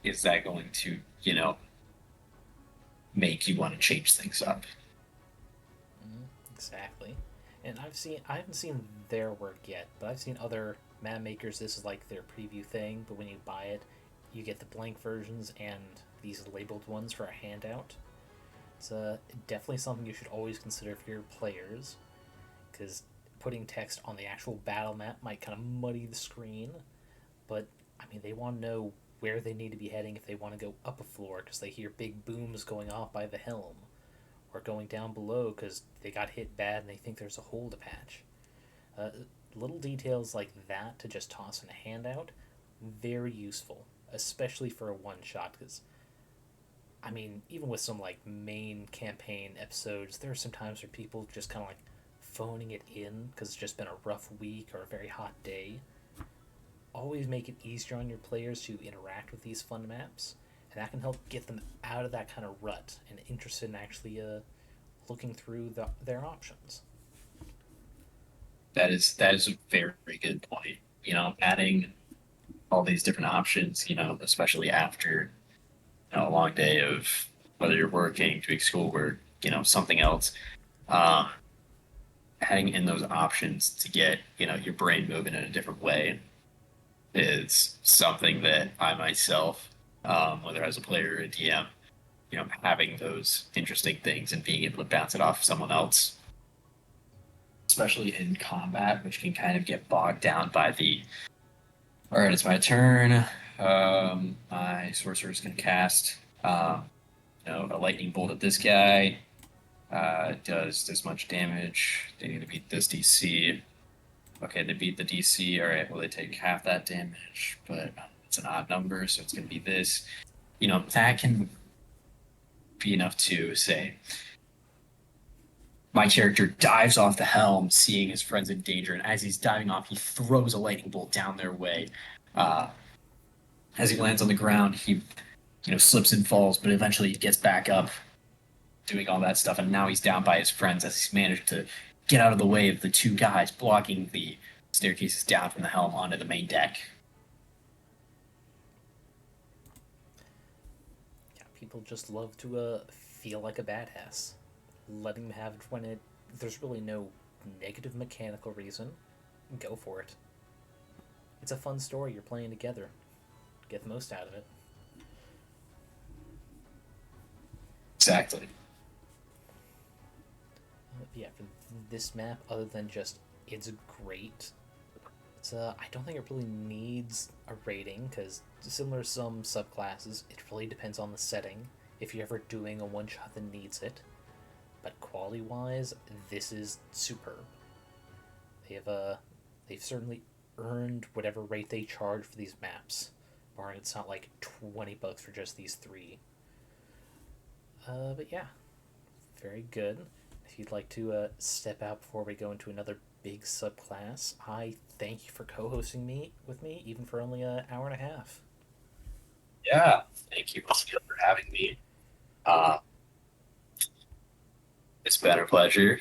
Is that going to, make you want to change things up? Mm, exactly. And I haven't seen their work yet, but I've seen other map makers. This is like their preview thing, but when you buy it, you get the blank versions and these labeled ones for a handout. It's definitely something you should always consider for your players, because putting text on the actual battle map might kind of muddy the screen. But I mean, they want to know where they need to be heading if they want to go up a floor because they hear big booms going off by the helm, or going down below because they got hit bad and they think there's a hole to patch. Uh, Little details like that to just toss in a handout, very useful, especially for a one shot. Because I mean, even with some like main campaign episodes, there are some times where people just kind of like phoning it in because it's just been a rough week or a very hot day. Always make it easier on your players to interact with these fun maps, and that can help get them out of that kind of rut and interested in actually looking through their options. That is a very, very good point. Adding all these different options, especially after, a long day of whether you're working, doing schoolwork, something else. Um, Adding in those options to get, your brain moving in a different way is something that I myself whether as a player or a DM, having those interesting things and being able to bounce it off of someone else, especially in combat, which can kind of get bogged down by the, all right, it's my turn. My sorcerer's going to cast a lightning bolt at this guy. Does this much damage. They need to beat this DC. Okay, they beat the DC. All right, well, they take half that damage, but it's an odd number, so it's going to be this. That can be enough to say, my character dives off the helm, seeing his friends in danger, and as he's diving off, he throws a lightning bolt down their way. As he lands on the ground, he, slips and falls, but eventually he gets back up, doing all that stuff, and now he's down by his friends as he's managed to get out of the way of the two guys blocking the staircases down from the helm onto the main deck. Yeah, people just love to feel like a badass. Letting them have it when there's really no negative mechanical reason. Go for it. It's a fun story you're playing together. Get the most out of it. Exactly. Yeah, for this map, other than just it's great, I don't think it really needs a rating, because similar to some subclasses, it really depends on the setting. If you're ever doing a one-shot that needs it. But quality-wise, this is superb. They've certainly earned whatever rate they charge for these maps, barring it's not like $20 for just these 3. But yeah, very good. If you'd like to step out before we go into another big subclass, I thank you for co-hosting with me, even for only an hour and a half. Yeah, thank you for having me. It's been a pleasure.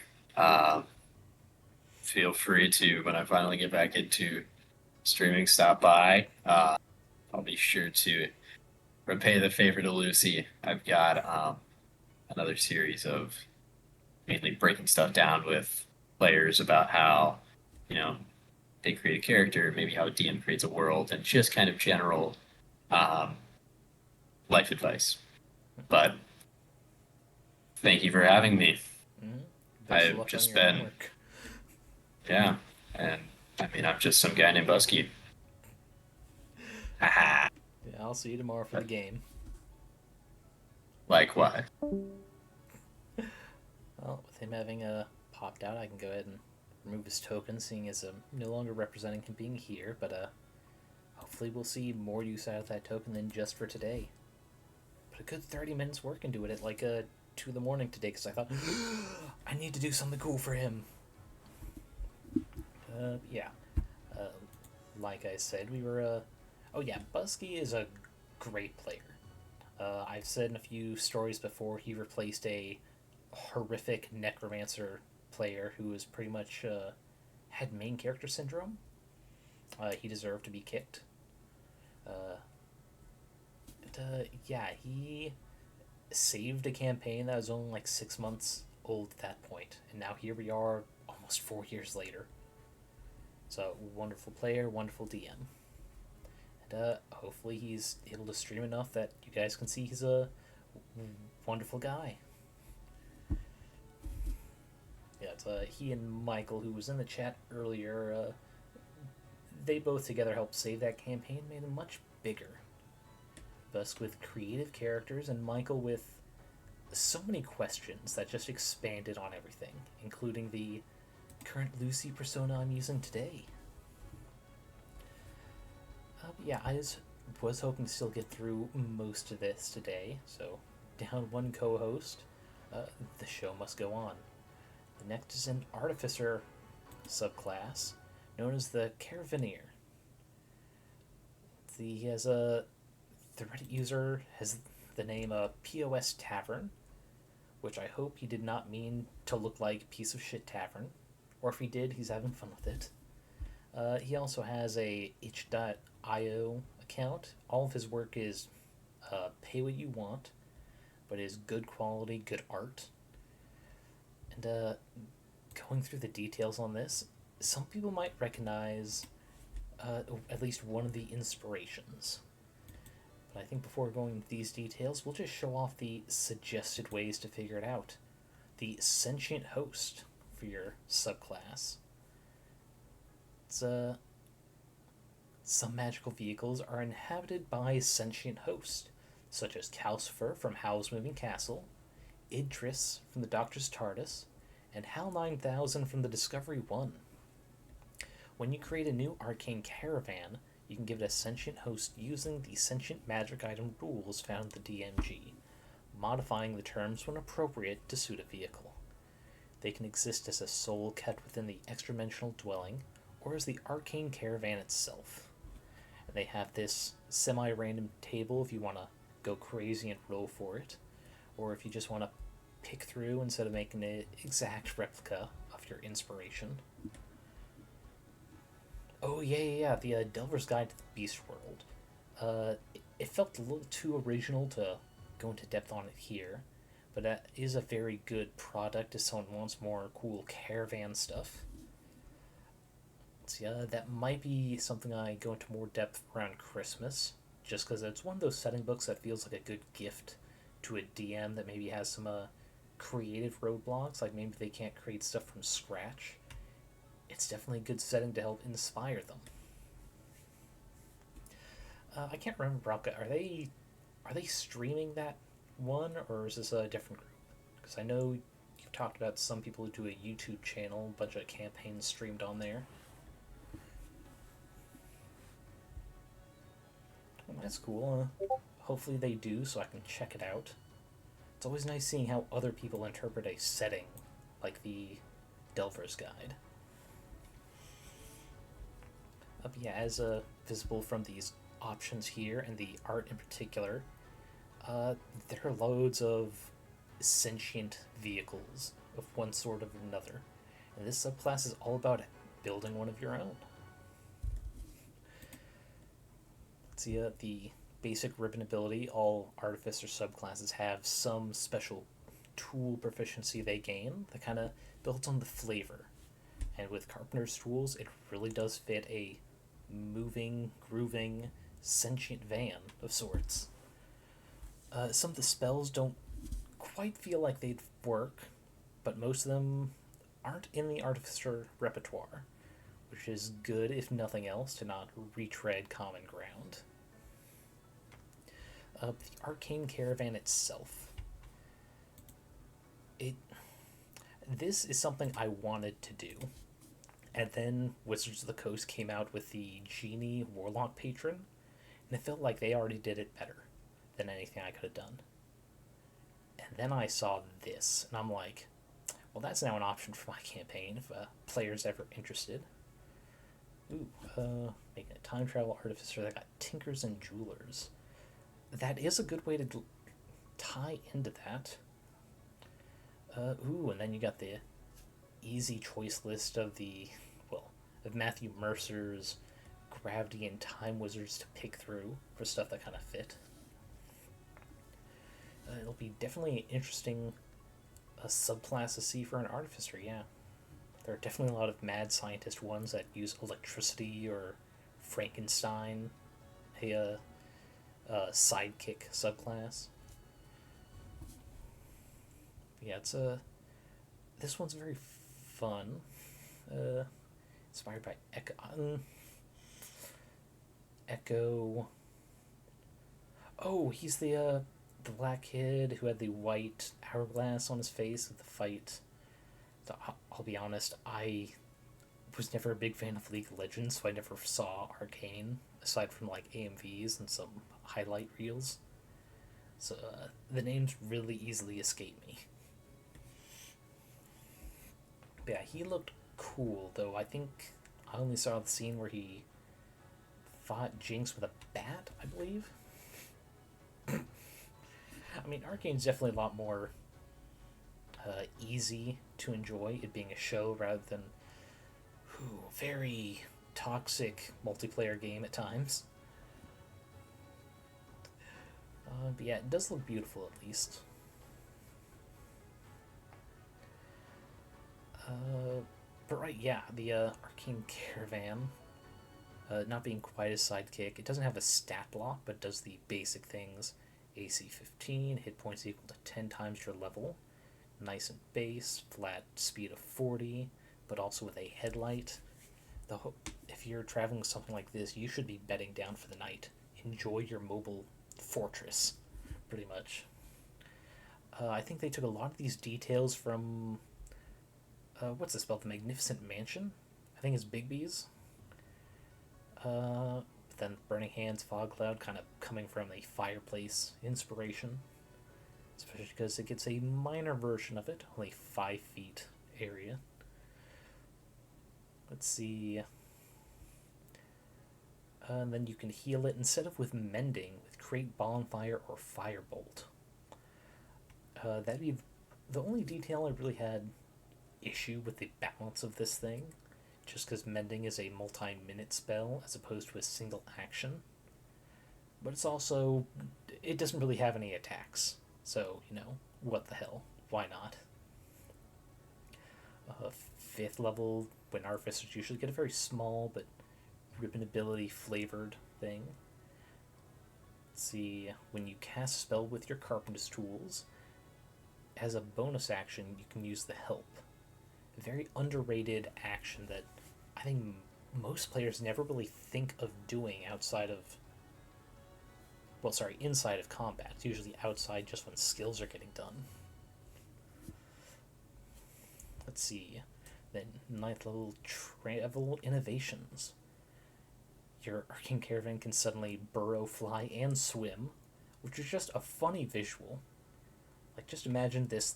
Feel free to, when I finally get back into streaming, stop by. I'll be sure to repay the favor to Luci. I've got another series of mainly breaking stuff down with players about how, they create a character, maybe how a DM creates a world, and just kind of general life advice. But thank you for having me. Mm-hmm. I've just been, homework. Yeah, and I mean, I'm just some guy named Buske. Haha. Yeah, I'll see you tomorrow for the game. Likewise. Well, with him having popped out, I can go ahead and remove his token, seeing as I'm no longer representing him being here, but hopefully we'll see more use out of that token than just for today. But a good 30 minutes work into it at like 2 in the morning today, because I thought, I need to do something cool for him. Yeah. Like I said, we were, oh yeah, Buske is a great player. I've said in a few stories before, he replaced a horrific necromancer player who was pretty much had main character syndrome. He deserved to be kicked. Yeah, he saved a campaign that was only like 6 months old at that point, and now here we are almost 4 years later. So, wonderful player, wonderful DM. And hopefully he's able to stream enough that you guys can see he's a wonderful guy. Yeah, it's he and Michael, who was in the chat earlier, they both together helped save that campaign, made it much bigger. Buske with creative characters, and Michael with so many questions that just expanded on everything, including the current Luci persona I'm using today. Yeah, I was hoping to still get through most of this today, so down one co-host, the show must go on. The next is an Artificer subclass known as the Caraveneer. The Reddit user has the name PosTavern, which I hope he did not mean to look like Piece of Shit Tavern, or if he did, he's having fun with it. He also has a itch.io account. All of his work is pay what you want, but is good quality, good art. And going through the details on this, some people might recognize at least one of the inspirations. But I think before going into these details, we'll just show off the suggested ways to figure it out. The sentient host for your subclass. It's some magical vehicles are inhabited by sentient hosts, such as Calcifer from Howl's Moving Castle, Idris from the Doctor's TARDIS, and Hal 9000 from the Discovery 1. When you create a new arcane caravan, you can give it a sentient host using the sentient magic item rules found in the DMG, modifying the terms when appropriate to suit a vehicle. They can exist as a soul kept within the extra-dimensional dwelling, or as the arcane caravan itself. And they have this semi-random table if you want to go crazy and roll for it, or if you just want to pick through instead of making an exact replica of your inspiration. Oh, yeah, the Delver's Guide to the Beast World. It felt a little too original to go into depth on it here, but that is a very good product if someone wants more cool caravan stuff. So yeah, that might be something I go into more depth around Christmas, just because it's one of those setting books that feels like a good gift to a DM that maybe has some creative roadblocks, like maybe they can't create stuff from scratch. It's definitely a good setting to help inspire them. I can't remember, Bronca, are they streaming that one, or is this a different group? Because I know you've talked about some people who do a YouTube channel, a bunch of campaigns streamed on there. Well, that's cool. Hopefully they do, so I can check it out. It's always nice seeing how other people interpret a setting, like the Delver's Guide. But yeah, as visible from these options here, and the art in particular, there are loads of sentient vehicles of one sort or another. And this subclass is all about building one of your own. See, the basic ribbon ability, all Artificer subclasses have some special tool proficiency they gain that kind of builds on the flavor. And with Carpenter's tools, it really does fit a moving, grooving, sentient van of sorts. Some of the spells don't quite feel like they'd work, but most of them aren't in the Artificer repertoire, which is good, if nothing else, to not retread common ground. The Arcane Caravan itself. This is something I wanted to do. And then Wizards of the Coast came out with the Genie Warlock Patron, and it felt like they already did it better than anything I could have done. And then I saw this, and I'm like, well, that's now an option for my campaign if a player's ever interested. Making a time travel artificer that got Tinkers and Jewelers. That is a good way to tie into that. And then you got the easy choice list of of Matthew Mercer's Gravity and Time Wizards to pick through for stuff that kind of fit. It'll be definitely an interesting subclass to see for an Artificer, yeah. There are definitely a lot of mad scientist ones that use electricity or Frankenstein, a sidekick subclass. Yeah, this one's very fun. Inspired by Echo. Oh, he's the black kid who had the white hourglass on his face at the fight. So I'll be honest, I was never a big fan of League of Legends, so I never saw Arcane, aside from like AMVs and some highlight reels. So the names really easily escape me. But yeah, he looked cool, though. I think I only saw the scene where he fought Jinx with a bat, I believe. I mean, Arcane's definitely a lot more easy to enjoy, it being a show rather than very toxic multiplayer game at times. But yeah, it does look beautiful at least. But right, yeah, the Arcane Caravan. Not being quite a sidekick. It doesn't have a stat block, but does the basic things. AC 15, hit points equal to 10 times your level. Nice and base, flat speed of 40, but also with a headlight. If you're traveling with something like this, you should be bedding down for the night. Enjoy your mobile fortress, pretty much. I think they took a lot of these details from what's this spelled? The Magnificent Mansion? I think it's Bigby's. Then Burning Hands, Fog Cloud, kind of coming from a fireplace inspiration. Especially because it gets a minor version of it, only 5 feet area. Let's see. And then you can heal it instead of with Mending, with Create Bonfire or Firebolt. That'd be the only detail I really had issue with the balance of this thing, just because Mending is a multi-minute spell as opposed to a single action. But it's also, it doesn't really have any attacks, so, what the hell, why not? 5th level, when Artificers usually get a very small but ribbon ability flavored thing. Let's see, when you cast a spell with your Carpenter's tools, as a bonus action, you can use the Help. A very underrated action that I think most players never really think of doing inside of combat. It's usually outside just when skills are getting done. Let's see. Then 9th level travel innovations. Your Arcane Caravan can suddenly burrow, fly, and swim, which is just a funny visual. Just imagine this,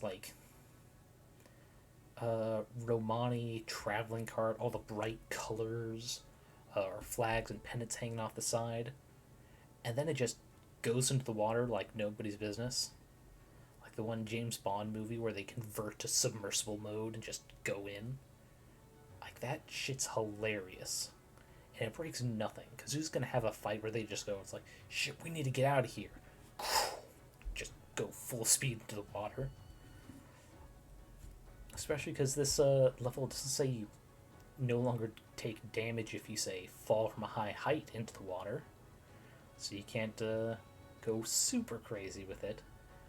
Romani traveling cart, all the bright colors, or flags and pennants hanging off the side, and then it just goes into the water like nobody's business. Like the one James Bond movie where they convert to submersible mode and just go in. That shit's hilarious. And it breaks nothing, because who's going to have a fight where they just go, it's like, shit, we need to get out of here. Just go full speed into the water. Especially because this level doesn't say you no longer take damage if you, say, fall from a high height into the water. So you can't go super crazy with it.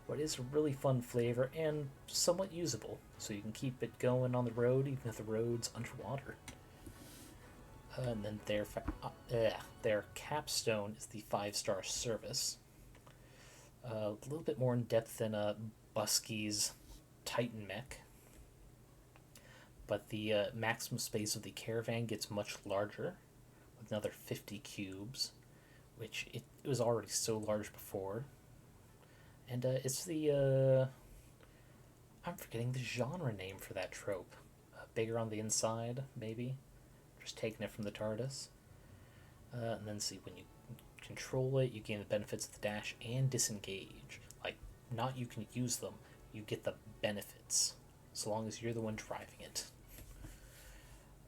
But it is a really fun flavor and somewhat usable. So you can keep it going on the road even if the road's underwater. And then their capstone is the 5-star service. A little bit more in depth than Buske's Titan mech. But the maximum space of the caravan gets much larger, with another 50 cubes, which it was already so large before. And it's the, I'm forgetting the genre name for that trope. Bigger on the inside, maybe? Just taking it from the TARDIS. And then see, when you control it, you gain the benefits of the dash and disengage. Not you can use them, you get the benefits, so long as you're the one driving it.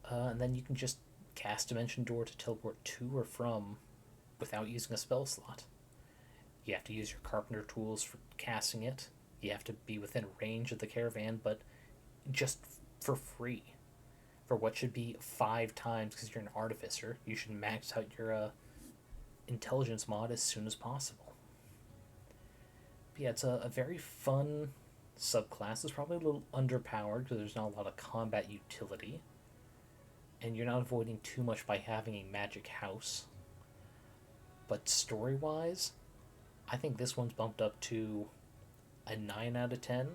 And then you can just cast Dimension Door to teleport to or from without using a spell slot. You have to use your Carpenter tools for casting it. You have to be within range of the caravan, but just for free. For what should be 5 times, because you're an Artificer, you should max out your intelligence mod as soon as possible. But yeah, it's a very fun subclass. It's probably a little underpowered because there's not a lot of combat utility. And you're not avoiding too much by having a magic house. But story-wise, I think this one's bumped up to a 9 out of 10.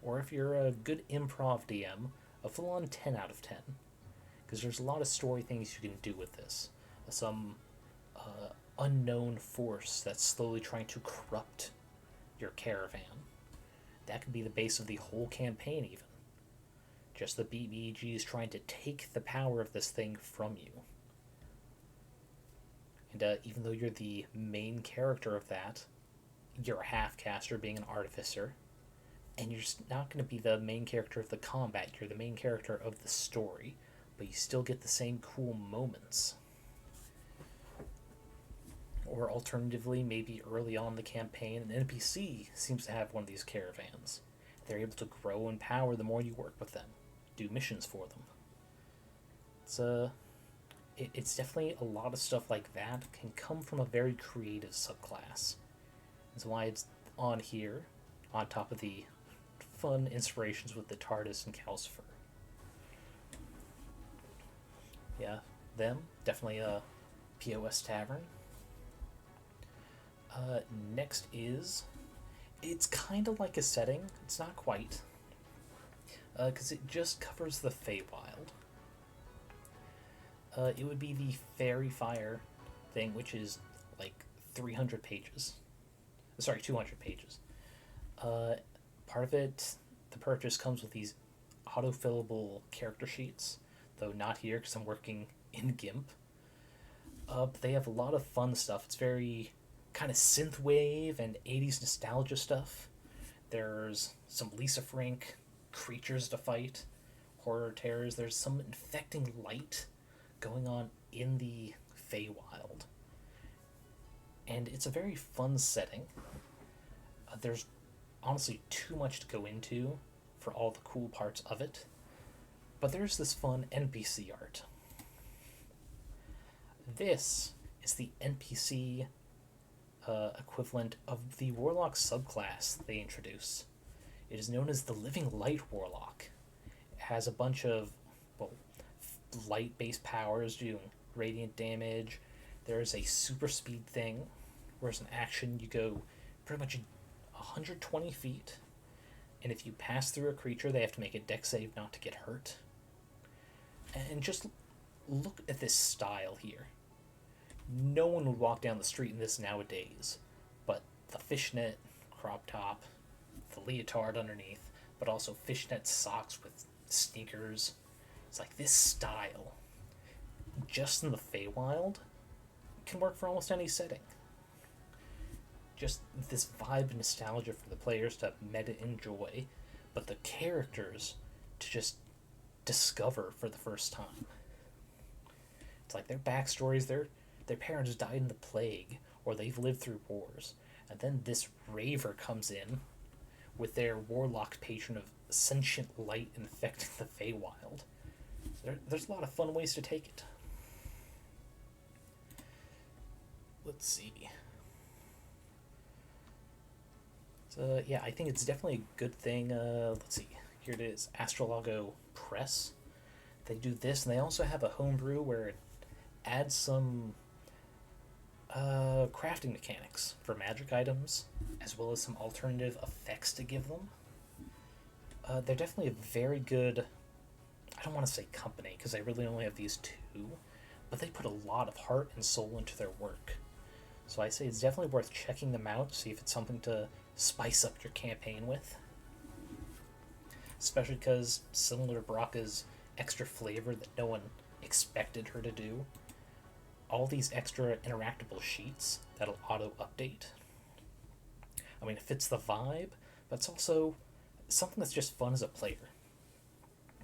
Or if you're a good improv DM, a full-on 10 out of 10. Because there's a lot of story things you can do with this. Some unknown force that's slowly trying to corrupt your caravan. That could be the base of the whole campaign, even. Just the BBGs trying to take the power of this thing from you. And even though you're the main character of that, you're a half-caster being an Artificer, and you're not going to be the main character of the combat, you're the main character of the story, but you still get the same cool moments. Or alternatively, maybe early on in the campaign, an NPC seems to have one of these caravans. They're able to grow in power the more you work with them, do missions for them. It's it's definitely a lot of stuff like that can come from a very creative subclass. That's why it's on here, on top of the fun inspirations with the TARDIS and Calcifer. Yeah, them, definitely a PosTavern. Next is, it's kind of like a setting, it's not quite, because it just covers the Feywild. It would be the Faerie Fire thing, which is like 300 pages. Sorry, 200 pages. Part of it, the purchase comes with these autofillable character sheets, though not here because I'm working in GIMP. But they have a lot of fun stuff. It's very kind of synthwave and 80s nostalgia stuff. There's some Lisa Frank creatures to fight, horror terrors. There's some infecting light going on in the Feywild. And it's a very fun setting. There's honestly too much to go into for all the cool parts of it. But there's this fun NPC art. This is the NPC equivalent of the Warlock subclass they introduce. It is known as the Living Light Warlock. It has a bunch of, well, light-based powers doing radiant damage. There's a super speed thing, where as an action you go pretty much 120 feet, and if you pass through a creature, they have to make a dex save not to get hurt. And just look at this style here. No one would walk down the street in this nowadays, but the fishnet crop top, the leotard underneath, but also fishnet socks with sneakers. It's like this style, just in the Feywild, can work for almost any setting. Just this vibe and nostalgia for the players to meta enjoy, but the characters to just discover for the first time. It's like their backstories, their parents died in the plague, or they've lived through wars, and then this raver comes in with their warlock patron of sentient light infecting the Feywild. There's a lot of fun ways to take it. Let's see. So yeah, I think it's definitely a good thing. Let's see. Here it is, Astrolago Press. They do this, and they also have a homebrew where it adds some crafting mechanics for magic items, as well as some alternative effects to give them. They're definitely a very good, I don't want to say company, because they really only have these two, but they put a lot of heart and soul into their work. So I say it's definitely worth checking them out, see if it's something to spice up your campaign with. Especially because, similar to Baraka's extra flavor that no one expected her to do, all these extra interactable sheets that'll auto-update. I mean, it fits the vibe, but it's also something that's just fun as a player.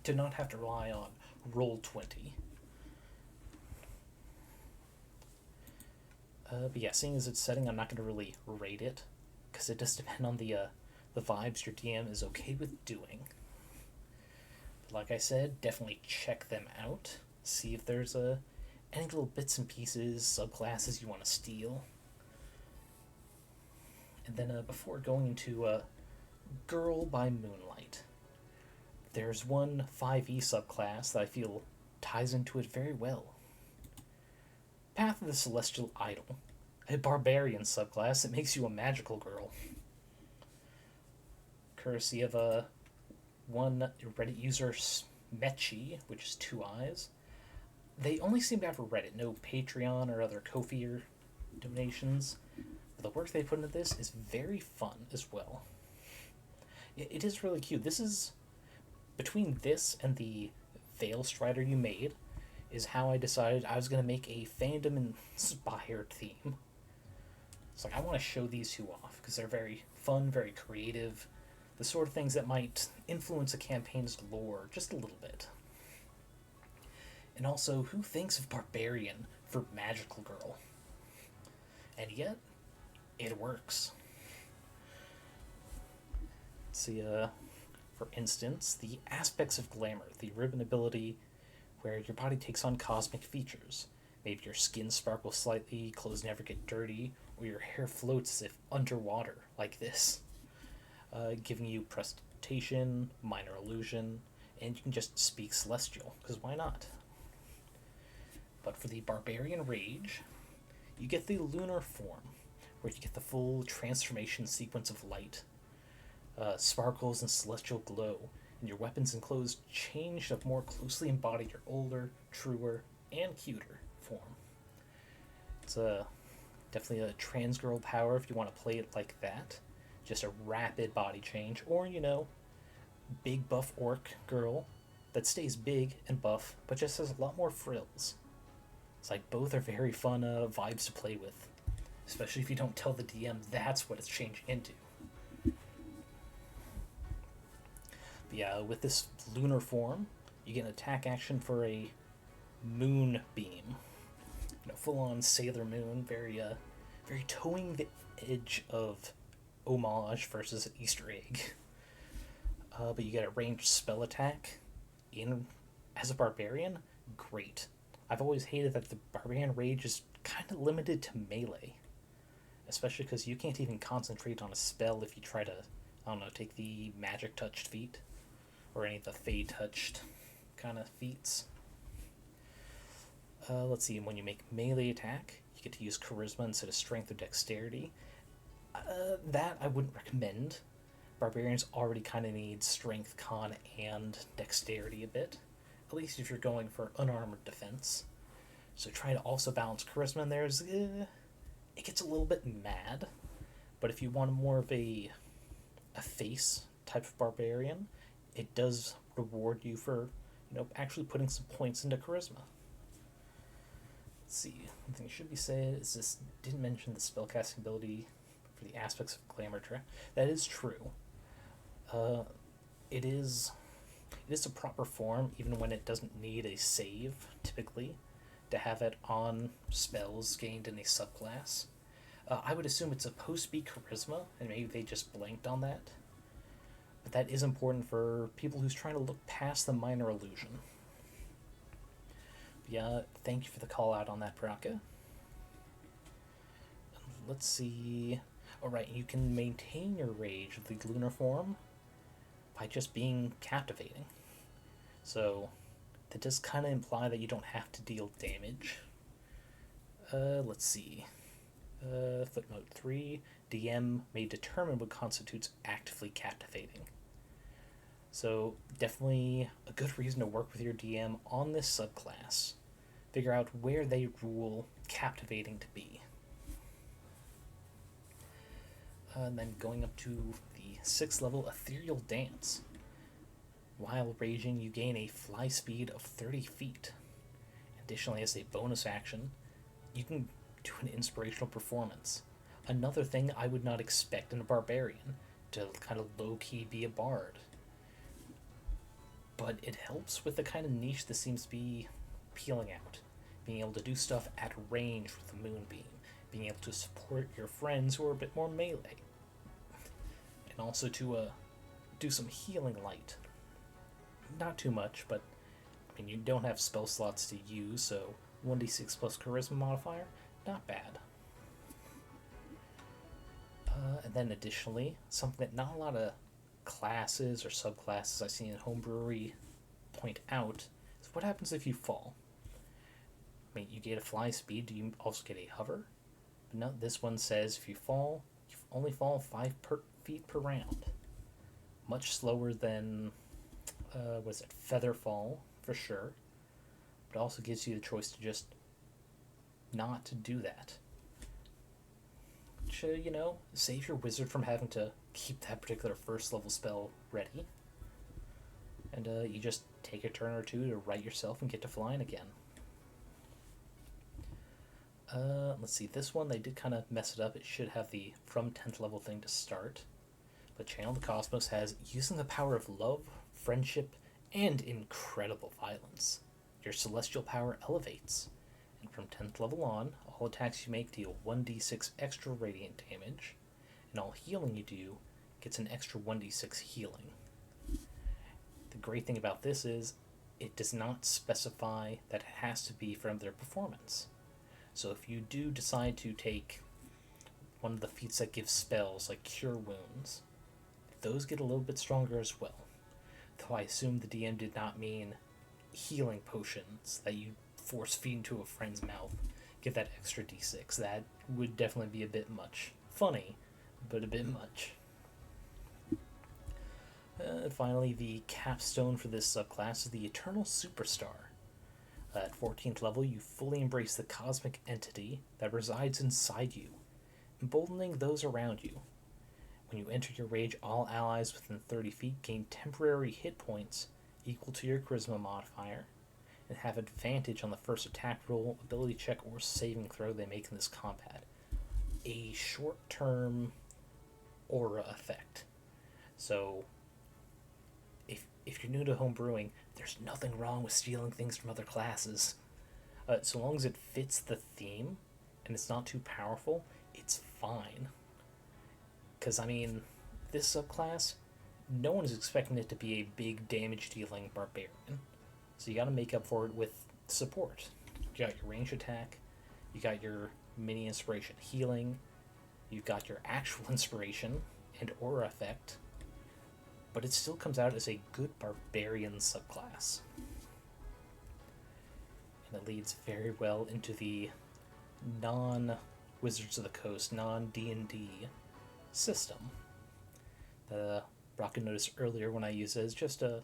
To not have to rely on Roll20. But yeah, seeing as it's setting, I'm not going to really rate it, because it does depend on the vibes your DM is okay with doing. But like I said, definitely check them out. See if there's any little bits and pieces, subclasses you want to steal. And then before going into Girl by Moonlight, there's one 5e subclass that I feel ties into it very well. Path of the Celestial Idol, a barbarian subclass that makes you a magical girl. Courtesy of one Reddit user, smetchii, which is 2 eyes. They only seem to have a Reddit, no Patreon or other Ko-fi donations. But the work they put into this is very fun as well. It is really cute. This is, between this and the Veil Strider you made, is how I decided I was going to make a fandom-inspired theme. It's like, I want to show these two off, because they're very fun, very creative, the sort of things that might influence a campaign's lore just a little bit. And also, who thinks of Barbarian for Magical Girl? And yet, it works. See, for instance, the Aspects of Glamour, the ribbon ability where your body takes on cosmic features. Maybe your skin sparkles slightly, clothes never get dirty, or your hair floats as if underwater, like this. Giving you prestidigitation, minor illusion, and you can just speak celestial, because why not? But for the Barbarian Rage, you get the lunar form, where you get the full transformation sequence of light, sparkles and celestial glow, and your weapons and clothes change to more closely embody your older, truer, and cuter form. It's definitely a trans girl power if you want to play it like that. Just a rapid body change, or, big buff orc girl that stays big and buff, but just has a lot more frills. It's like both are very fun vibes to play with, especially if you don't tell the DM that's what it's changing into. But yeah, with this lunar form, you get an attack action for a moon beam. Full on Sailor Moon, very towing the edge of homage versus an Easter egg. But you get a ranged spell attack as a barbarian. Great. I've always hated that the Barbarian Rage is kind of limited to melee, especially because you can't even concentrate on a spell if you try to, take the magic touched feat or any of the fey touched kind of feats. Let's see, when you make melee attack, you get to use charisma instead of strength or dexterity. That I wouldn't recommend. Barbarians already kind of need strength, con, and dexterity a bit, at least if you're going for unarmored defense. So trying to also balance charisma in there is, it gets a little bit mad. But if you want more of a face type of barbarian, it does reward you for, actually putting some points into charisma. Let's see, one thing should be said is this didn't mention the spellcasting ability for the aspects of glamour trap. That is true. It is a proper form, even when it doesn't need a save, typically, to have it on spells gained in a subclass. I would assume it's supposed to be charisma, and maybe they just blanked on that. But that is important for people who's trying to look past the minor illusion. Yeah, thank you for the call out on that, Baraka. Let's see. Alright, you can maintain your rage of the lunar form by just being captivating. So, that does kind of imply that you don't have to deal damage. Let's see. Footnote 3. DM may determine what constitutes actively captivating. So, definitely a good reason to work with your DM on this subclass. Figure out where they rule captivating to be. And then going up to the 6th level Ethereal Dance. While raging, you gain a fly speed of 30 feet. Additionally, as a bonus action, you can do an inspirational performance. Another thing I would not expect in a barbarian, to kind of low-key be a bard. But it helps with the kind of niche that seems to be peeling out. Being able to do stuff at range with the moonbeam. Being able to support your friends who are a bit more melee. And also to do some healing light. Not too much, but you don't have spell slots to use, so 1d6 plus charisma modifier, not bad. And then additionally, something that not a lot of classes or subclasses I see in homebrewery point out is what happens if you fall. You get a fly speed, do you also get a hover? But no, this one says if you fall, you only fall 5 feet per round. Much slower than, feather fall, for sure. But it also gives you the choice to just not do that. Which, save your wizard from having to keep that particular first level spell ready. And you just take a turn or two to right yourself and get to flying again. Let's see, this one, they did kind of mess it up. It should have the from 10th level thing to start. But Channel the Cosmos has using the power of love, friendship, and incredible violence. Your celestial power elevates. And from 10th level on, all attacks you make deal 1d6 extra radiant damage. And all healing you do gets an extra 1d6 healing. The great thing about this is it does not specify that it has to be from their performance. So if you do decide to take one of the feats that gives spells, like Cure Wounds, those get a little bit stronger as well. Though I assume the DM did not mean healing potions that you force feed into a friend's mouth. Get that extra d6. That would definitely be a bit much. Funny, but a bit much. Finally, the capstone for this subclass is the Eternal Superstar. At 14th level, you fully embrace the cosmic entity that resides inside you, emboldening those around you. When you enter your rage, all allies within 30 feet gain temporary hit points equal to your charisma modifier, and have advantage on the first attack roll, ability check, or saving throw they make in this combat. A short-term aura effect. So, if you're new to homebrewing, there's nothing wrong with stealing things from other classes. So long as it fits the theme, and it's not too powerful, it's fine. Because, this subclass, no one is expecting it to be a big damage-dealing barbarian. So you gotta make up for it with support. You got your range attack, you got your mini inspiration healing, you've got your actual inspiration and aura effect, but it still comes out as a good barbarian subclass. And it leads very well into the non-Wizards of the Coast, non-D&D system. The Rocket noticed earlier when I used it as just a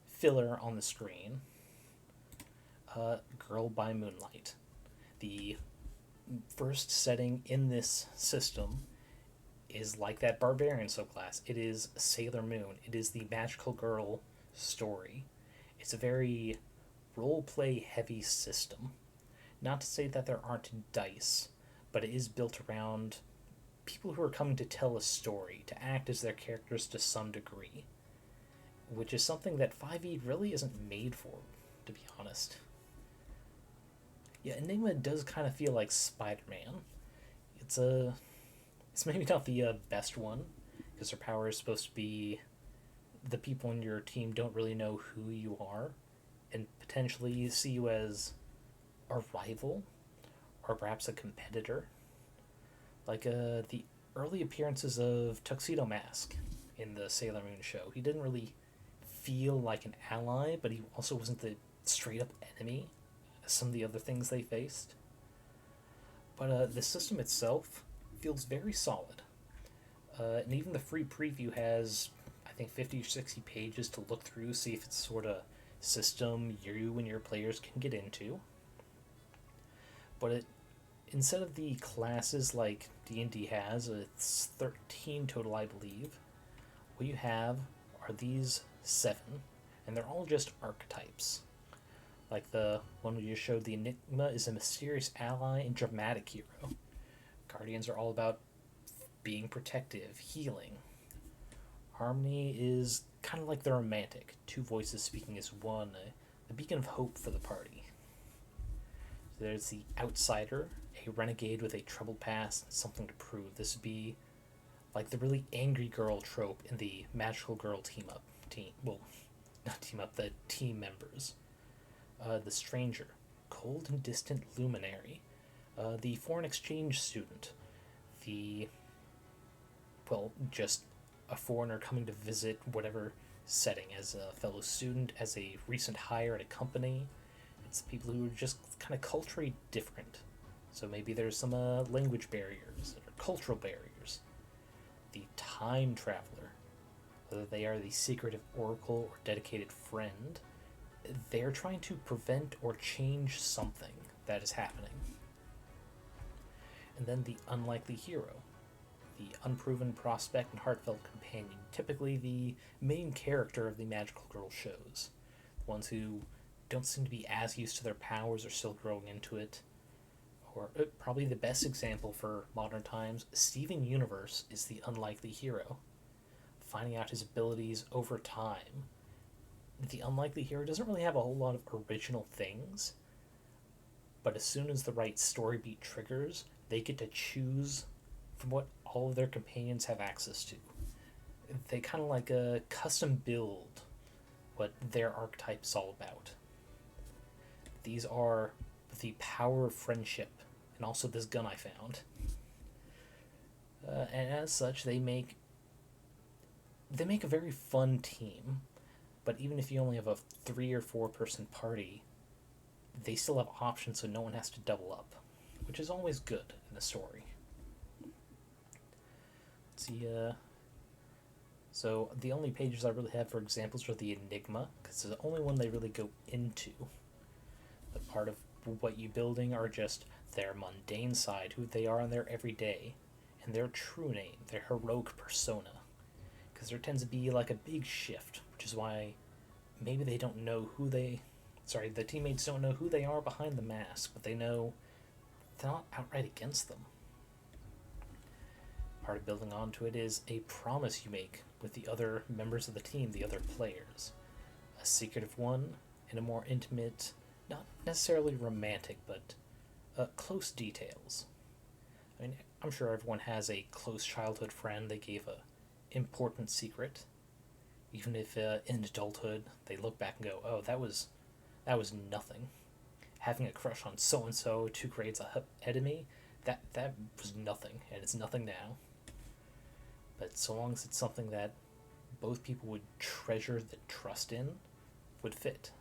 filler on the screen. Girl by Moonlight. The first setting in this system is like that barbarian subclass. It is Sailor Moon. It is the magical girl story. It's a very roleplay heavy system. Not to say that there aren't dice, but it is built around people who are coming to tell a story, to act as their characters to some degree, which is something that 5e really isn't made for, to be honest. Yeah, Enigma does kind of feel like Spider-Man. It's maybe not the best one, because her power is supposed to be the people in your team don't really know who you are, and potentially see you as a rival, or perhaps a competitor. Like the early appearances of Tuxedo Mask in the Sailor Moon show. He didn't really feel like an ally, but he also wasn't the straight-up enemy as some of the other things they faced. But the system itself feels very solid. And even the free preview has, I think, 50 or 60 pages to look through, see if it's the sort of system you and your players can get into. But instead of the classes like D&D has, it's 13 total, I believe, what you have are these 7, and they're all just archetypes. Like the one we just showed, the Enigma is a mysterious ally and dramatic hero. Guardians are all about being protective, healing. Harmony is kind of like the romantic, 2 voices speaking as one, a beacon of hope for the party. There's the Outsider, a renegade with a troubled past and something to prove. This would be like the really angry girl trope in the magical girl the team members. The Stranger, cold and distant luminary. The foreign exchange student. Just a foreigner coming to visit whatever setting as a fellow student, as a recent hire at a company. It's people who are just kind of culturally different. So maybe there's some language barriers or cultural barriers. The Time Traveler, whether they are the secretive oracle or dedicated friend, they're trying to prevent or change something that is happening. And then the Unlikely Hero, the unproven prospect and heartfelt companion, typically the main character of the magical girl shows. The ones who don't seem to be as used to their powers or still growing into it. Or probably the best example for modern times, Steven Universe is the unlikely hero, finding out his abilities over time. The unlikely hero doesn't really have a whole lot of original things, but as soon as the right story beat triggers, they get to choose from what all of their companions have access to. They kind of like a custom build what their archetype is all about. These are the power of friendship, and also this gun I found. And as such, they make a very fun team. But even if you only have a 3 or 4 person party, they still have options so no one has to double up, which is always good in a story. Let's see, so the only pages I really have for examples are the Enigma, because it's the only one they really go into. The part of what you building are just their mundane side, who they are in their everyday, and their true name, their heroic persona. Because there tends to be like a big shift, which is why maybe they don't know who they... Sorry, the teammates don't know who they are behind the mask, but they know they're not outright against them. Part of building onto it is a promise you make with the other members of the team, the other players. A secretive one, and a more intimate, not necessarily romantic, but close details. I mean, I'm sure everyone has a close childhood friend they gave a important secret. Even if in adulthood they look back and go, oh, that was nothing. Having a crush on so-and-so 2 grades ahead of me, that was nothing, and it's nothing now. But so long as it's something that both people would treasure the trust in, would fit.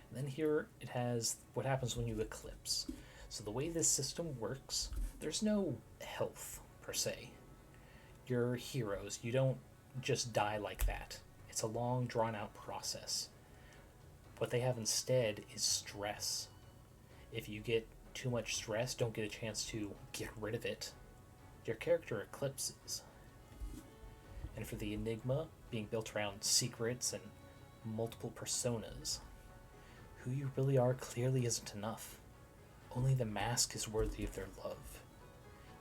And then here it has what happens when you eclipse. So the way this system works, there's no health, per se. You're heroes. You don't just die like that. It's a long, drawn-out process. What they have instead is stress. If you get too much stress, don't get a chance to get rid of it, your character eclipses. And for the Enigma, being built around secrets and multiple personas, who you really are clearly isn't enough. Only the mask is worthy of their love.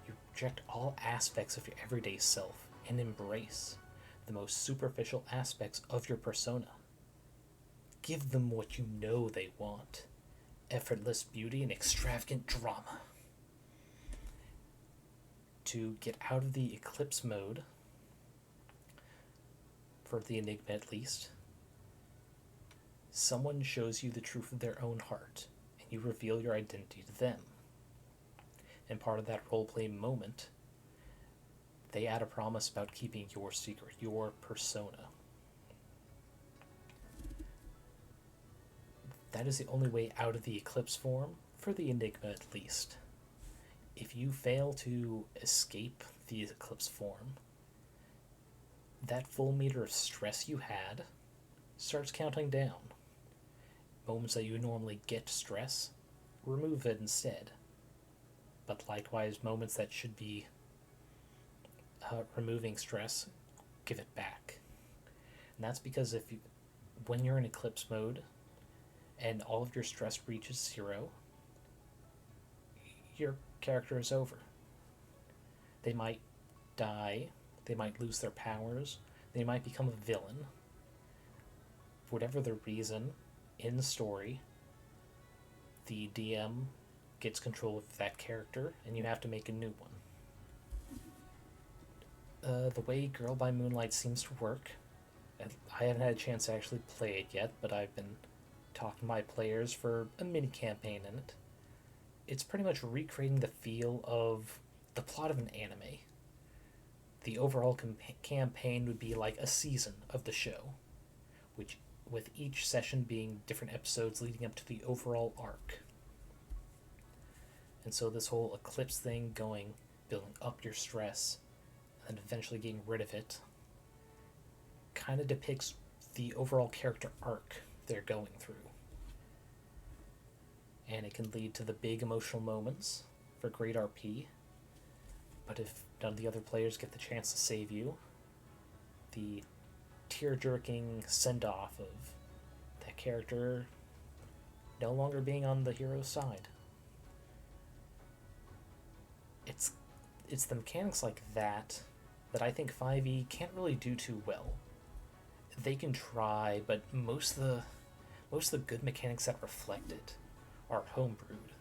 You reject all aspects of your everyday self and embrace the most superficial aspects of your persona. Give them what you know they want. Effortless beauty and extravagant drama. To get out of the eclipse mode, for the Enigma at least, someone shows you the truth of their own heart, and you reveal your identity to them. And part of that roleplay moment, they add a promise about keeping your secret, your persona. That is the only way out of the eclipse form, for the Enigma at least. If you fail to escape the eclipse form, that full meter of stress you had starts counting down. Moments that you normally get stress, remove it instead. But likewise, moments that should be removing stress, give it back. And that's because when you're in eclipse mode and all of your stress reaches 0, your character is over. They might die, they might lose their powers, they might become a villain. Whatever the reason, in the story, the DM gets control of that character, and you have to make a new one. The way Girl by Moonlight seems to work, I haven't had a chance to actually play it yet, but I've been talking to my players for a mini-campaign in it. It's pretty much recreating the feel of the plot of an anime. The overall campaign would be like a season of the show, which with each session being different episodes leading up to the overall arc. And so this whole eclipse thing going, building up your stress, and eventually getting rid of it, kind of depicts the overall character arc they're going through. And it can lead to the big emotional moments for great RP, but if none of the other players get the chance to save you, the tear-jerking send-off of that character no longer being on the hero's side. It's the mechanics like that I think 5e can't really do too well. They can try, but most of the good mechanics that reflect it are homebrewed.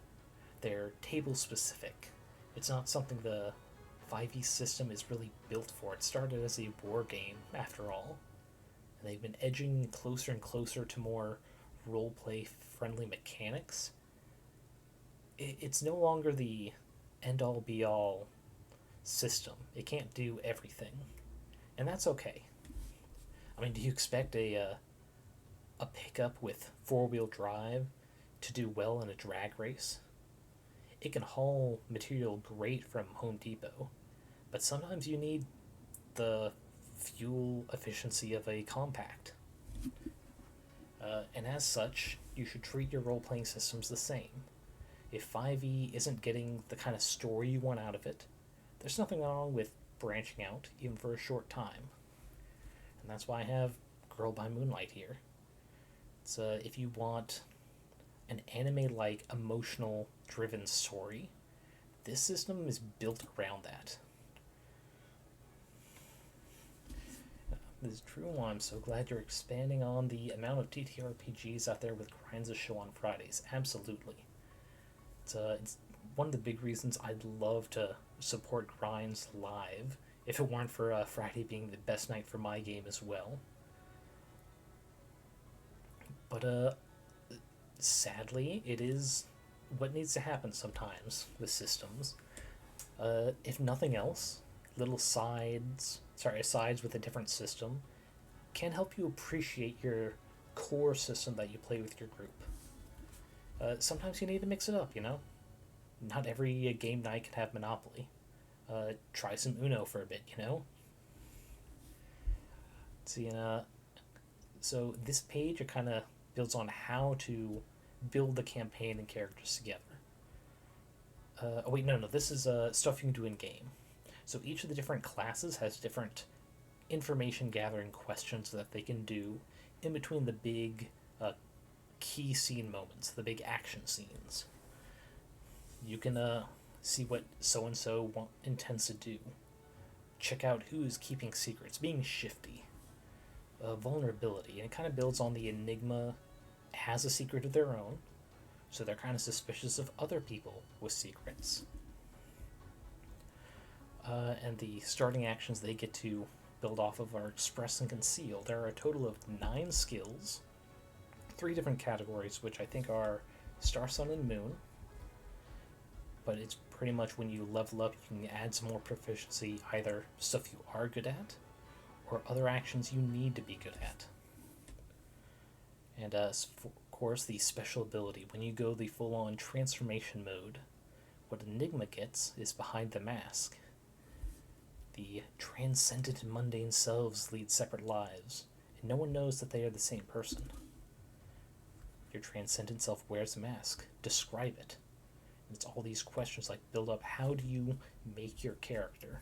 They're table specific. It's not something the 5e system is really built for. It started as a war game, after all. And they've been edging closer and closer to more roleplay friendly mechanics, it's no longer the end all be all system. It can't do everything, and that's okay. I mean, do you expect a pickup with 4-wheel drive to do well in a drag race? It can haul material great from Home Depot, but sometimes you need the fuel efficiency of a compact. And as such, you should treat your role playing systems the same. If 5e isn't getting the kind of story you want out of it, there's nothing wrong with branching out, even for a short time. And that's why I have Girl by Moonlight here. It's if you want an anime-like, emotional-driven story, this system is built around that. This is true. I'm so glad you're expanding on the amount of TTRPGs out there with Grinds a show on Fridays. Absolutely. It's one of the big reasons I'd love to support Grinds live, if it weren't for Friday being the best night for my game as well. But sadly, it is what needs to happen sometimes with systems. If nothing else, little asides with a different system can help you appreciate your core system that you play with your group. Sometimes you need to mix it up, you know? Not every game night can have Monopoly. Try some Uno for a bit, you know? See, so this page, it kind of builds on how to build the campaign and characters together. This is stuff you can do in game. So each of the different classes has different information gathering questions that they can do in between the big key scene moments, the big action scenes. You can see what so-and-so intends to do. Check out who's keeping secrets, being shifty. Vulnerability, and it kind of builds on the enigma has a secret of their own, so they're kind of suspicious of other people with secrets. And the starting actions they get to build off of are express and conceal. There are a total of 9 skills, 3 different categories, which I think are Star, Sun, and Moon. But it's pretty much when you level up, you can add some more proficiency, either stuff you are good at, or other actions you need to be good at. And of course, the special ability. When you go the full-on transformation mode, what Enigma gets is Behind the Mask. The transcendent and mundane selves lead separate lives, and no one knows that they are the same person. Your transcendent self wears a mask. Describe it. And it's all these questions like build up, how do you make your character?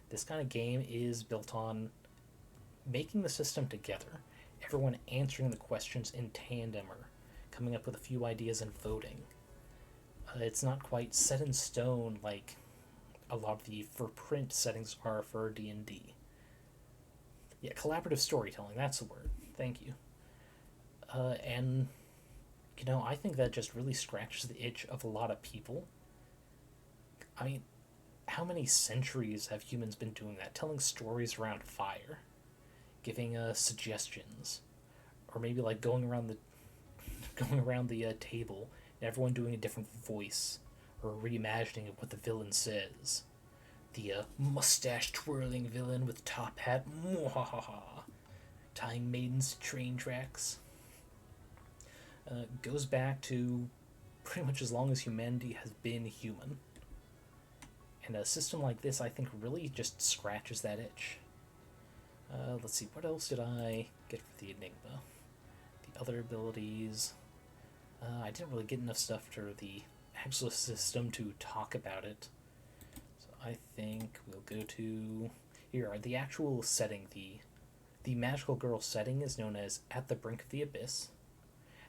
This kind of game is built on making the system together, everyone answering the questions in tandem or coming up with a few ideas and voting. It's not quite set in stone like a lot of the for print settings are for D&D. Yeah, collaborative storytelling, that's the word. Thank you. And, you know, I think that just really scratches the itch of a lot of people. I mean, how many centuries have humans been doing that? Telling stories around fire, giving suggestions, or maybe like going around the table and everyone doing a different voice or reimagining of what the villain says. The mustache twirling villain with top hat, mwahaha, tying maidens to train tracks. Goes back to pretty much as long as humanity has been human. And a system like this, I think, really just scratches that itch. Let's see, what else did I get for the Enigma? The other abilities. I didn't really get enough stuff for the actual system to talk about it. So I think we'll go to... Here are the actual setting. The magical girl setting is known as At the Brink of the Abyss.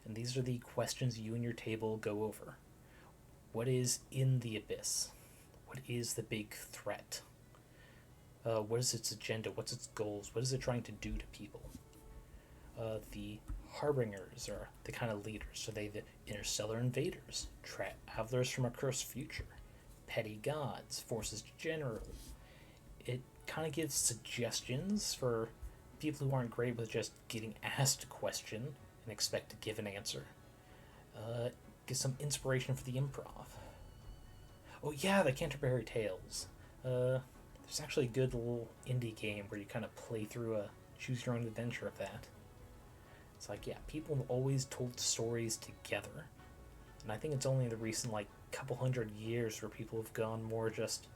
And these are the questions you and your table go over. What is in the abyss? What is the big threat? What is its agenda? What's its goals? What is it trying to do to people? The Harbingers are the kind of leaders. Are they the interstellar invaders? Travelers from a cursed future? Petty gods? Forces general? It kind of gives suggestions for people who aren't great with just getting asked a question and expect to give an answer. Get some inspiration for the improv. Oh yeah, the Canterbury Tales. There's actually a good little indie game where you kind of play through a choose your own adventure of that. It's like, yeah, people have always told stories together. And I think it's only in the recent, couple hundred years where people have gone more just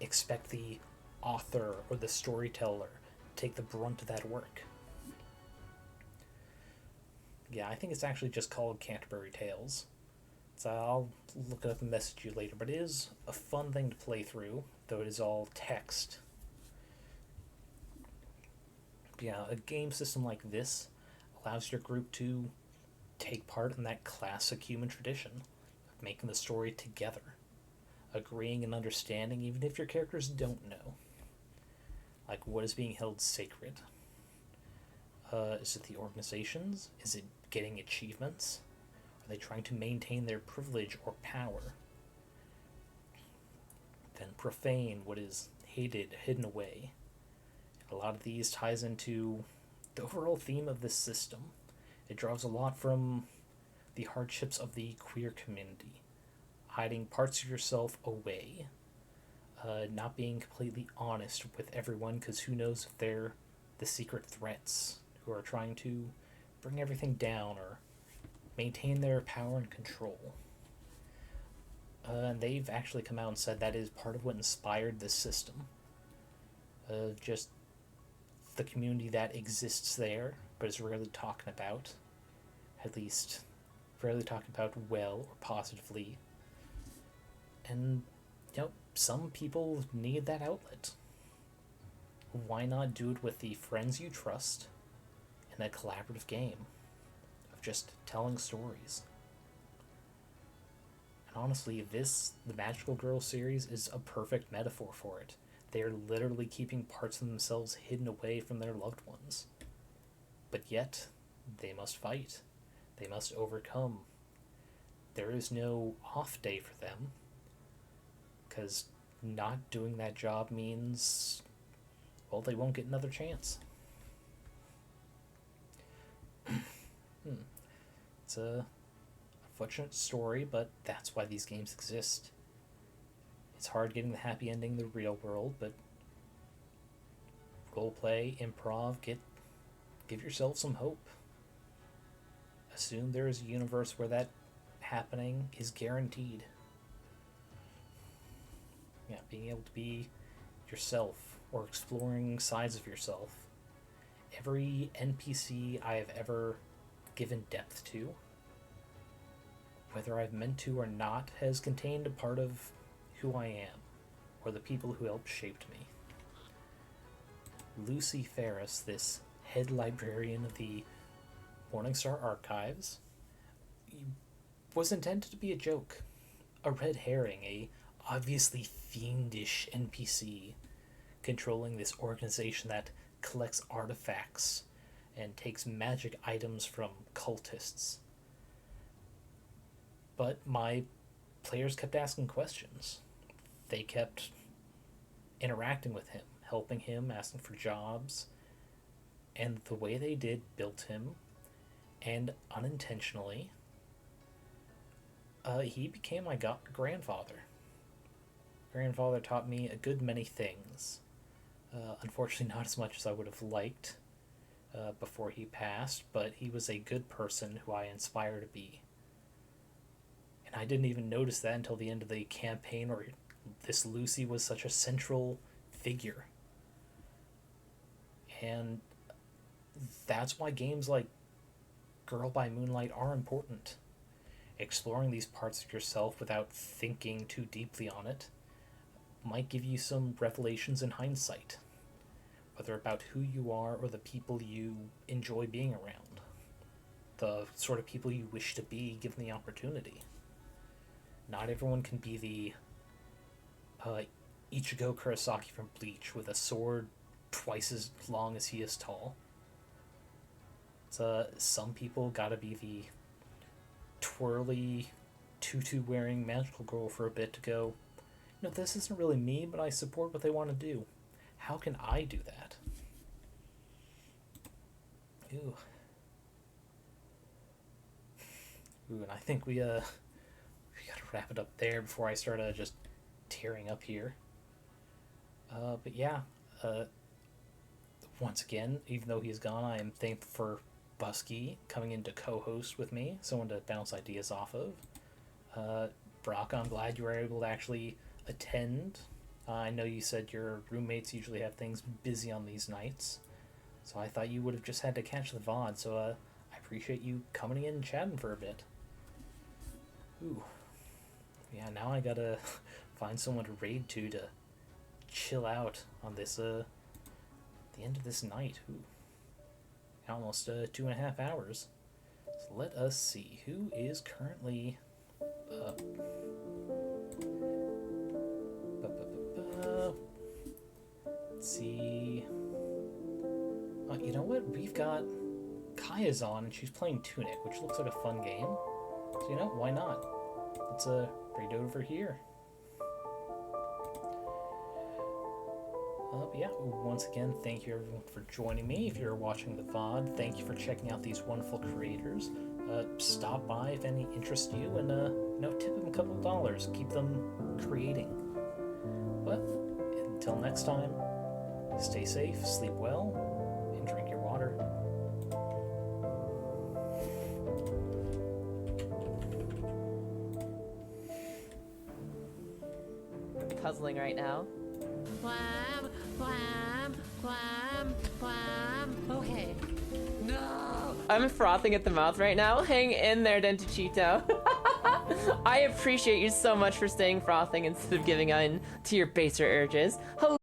expect the author or the storyteller to take the brunt of that work. Yeah, I think it's actually just called Canterbury Tales. So I'll look it up and message you later, but it is a fun thing to play through, though it is all text. Yeah, a game system like this allows your group to take part in that classic human tradition of making the story together, agreeing and understanding even if your characters don't know. Like, what is being held sacred? Is it the organizations? Is it getting achievements? Are they trying to maintain their privilege or power? Then profane, what is hated, hidden away. A lot of these ties into the overall theme of this system. It draws a lot from the hardships of the queer community, hiding parts of yourself away, not being completely honest with everyone because who knows if they're the secret threats who are trying to bring everything down or maintain their power and control. And they've actually come out and said that is part of what inspired this system. Just the community that exists there, but is rarely talked about. At least, rarely talked about well or positively. And, some people need that outlet. Why not do it with the friends you trust in a collaborative game of just telling stories? And honestly, the Magical Girl series is a perfect metaphor for it. They are literally keeping parts of themselves hidden away from their loved ones. But yet, they must fight. They must overcome. There is no off day for them, because not doing that job means, well, they won't get another chance. It's a unfortunate story, but that's why these games exist. It's hard getting the happy ending in the real world, but roleplay, improv, give yourself some hope. Assume there is a universe where that happening is guaranteed. Yeah, being able to be yourself or exploring sides of yourself. Every NPC I have ever given depth to, whether I've meant to or not, has contained a part of who I am, or the people who helped shaped me. Luci Ferris, this head librarian of the Morningstar Archives, was intended to be a joke, a red herring, a obviously fiendish NPC controlling this organization that collects artifacts and takes magic items from cultists. But my players kept asking questions. They kept interacting with him, helping him, asking for jobs, and the way they did built him, and unintentionally, he became my grandfather. Grandfather taught me a good many things. Unfortunately, not as much as I would have liked before he passed, but he was a good person who I aspire to be. And I didn't even notice that until the end of the campaign, where this Luci was such a central figure. And that's why games like Girl by Moonlight are important. Exploring these parts of yourself without thinking too deeply on it might give you some revelations in hindsight, whether about who you are or the people you enjoy being around, the sort of people you wish to be given the opportunity. Not everyone can be the Ichigo Kurosaki from Bleach with a sword twice as long as he is tall. Some people gotta be the twirly, tutu-wearing magical girl for a bit to go, this isn't really me, but I support what they want to do. How can I do that? Ew. Ooh, and I think we gotta wrap it up there before I start just tearing up here. But yeah, once again, even though he's gone, I am thankful for Buske coming in to co-host with me, someone to bounce ideas off of. Brock, I'm glad you were able to actually attend. I know you said your roommates usually have things busy on these nights, so I thought you would have just had to catch the VOD, so I appreciate you coming in and chatting for a bit. Ooh. Yeah, now I gotta find someone to raid to chill out on this, the end of this night. Ooh. Almost 2.5 hours. So let us see who is currently up. Let's see. You know what? We've got Kaya's on, and she's playing Tunic, which looks like a fun game. So, you know, why not? Let's raid over here. But yeah, once again, thank you everyone for joining me. If you're watching the VOD, thank you for checking out these wonderful creators. Stop by if any interest you, and you know, tip them a couple of dollars. Keep them creating. But until next time, stay safe, sleep well, and drink your water. Puzzling right now. Wham, wham, wham, wham. Okay. No! I'm frothing at the mouth right now. Hang in there, Dentachito. I appreciate you so much for staying frothing instead of giving in to your baser urges. Hello.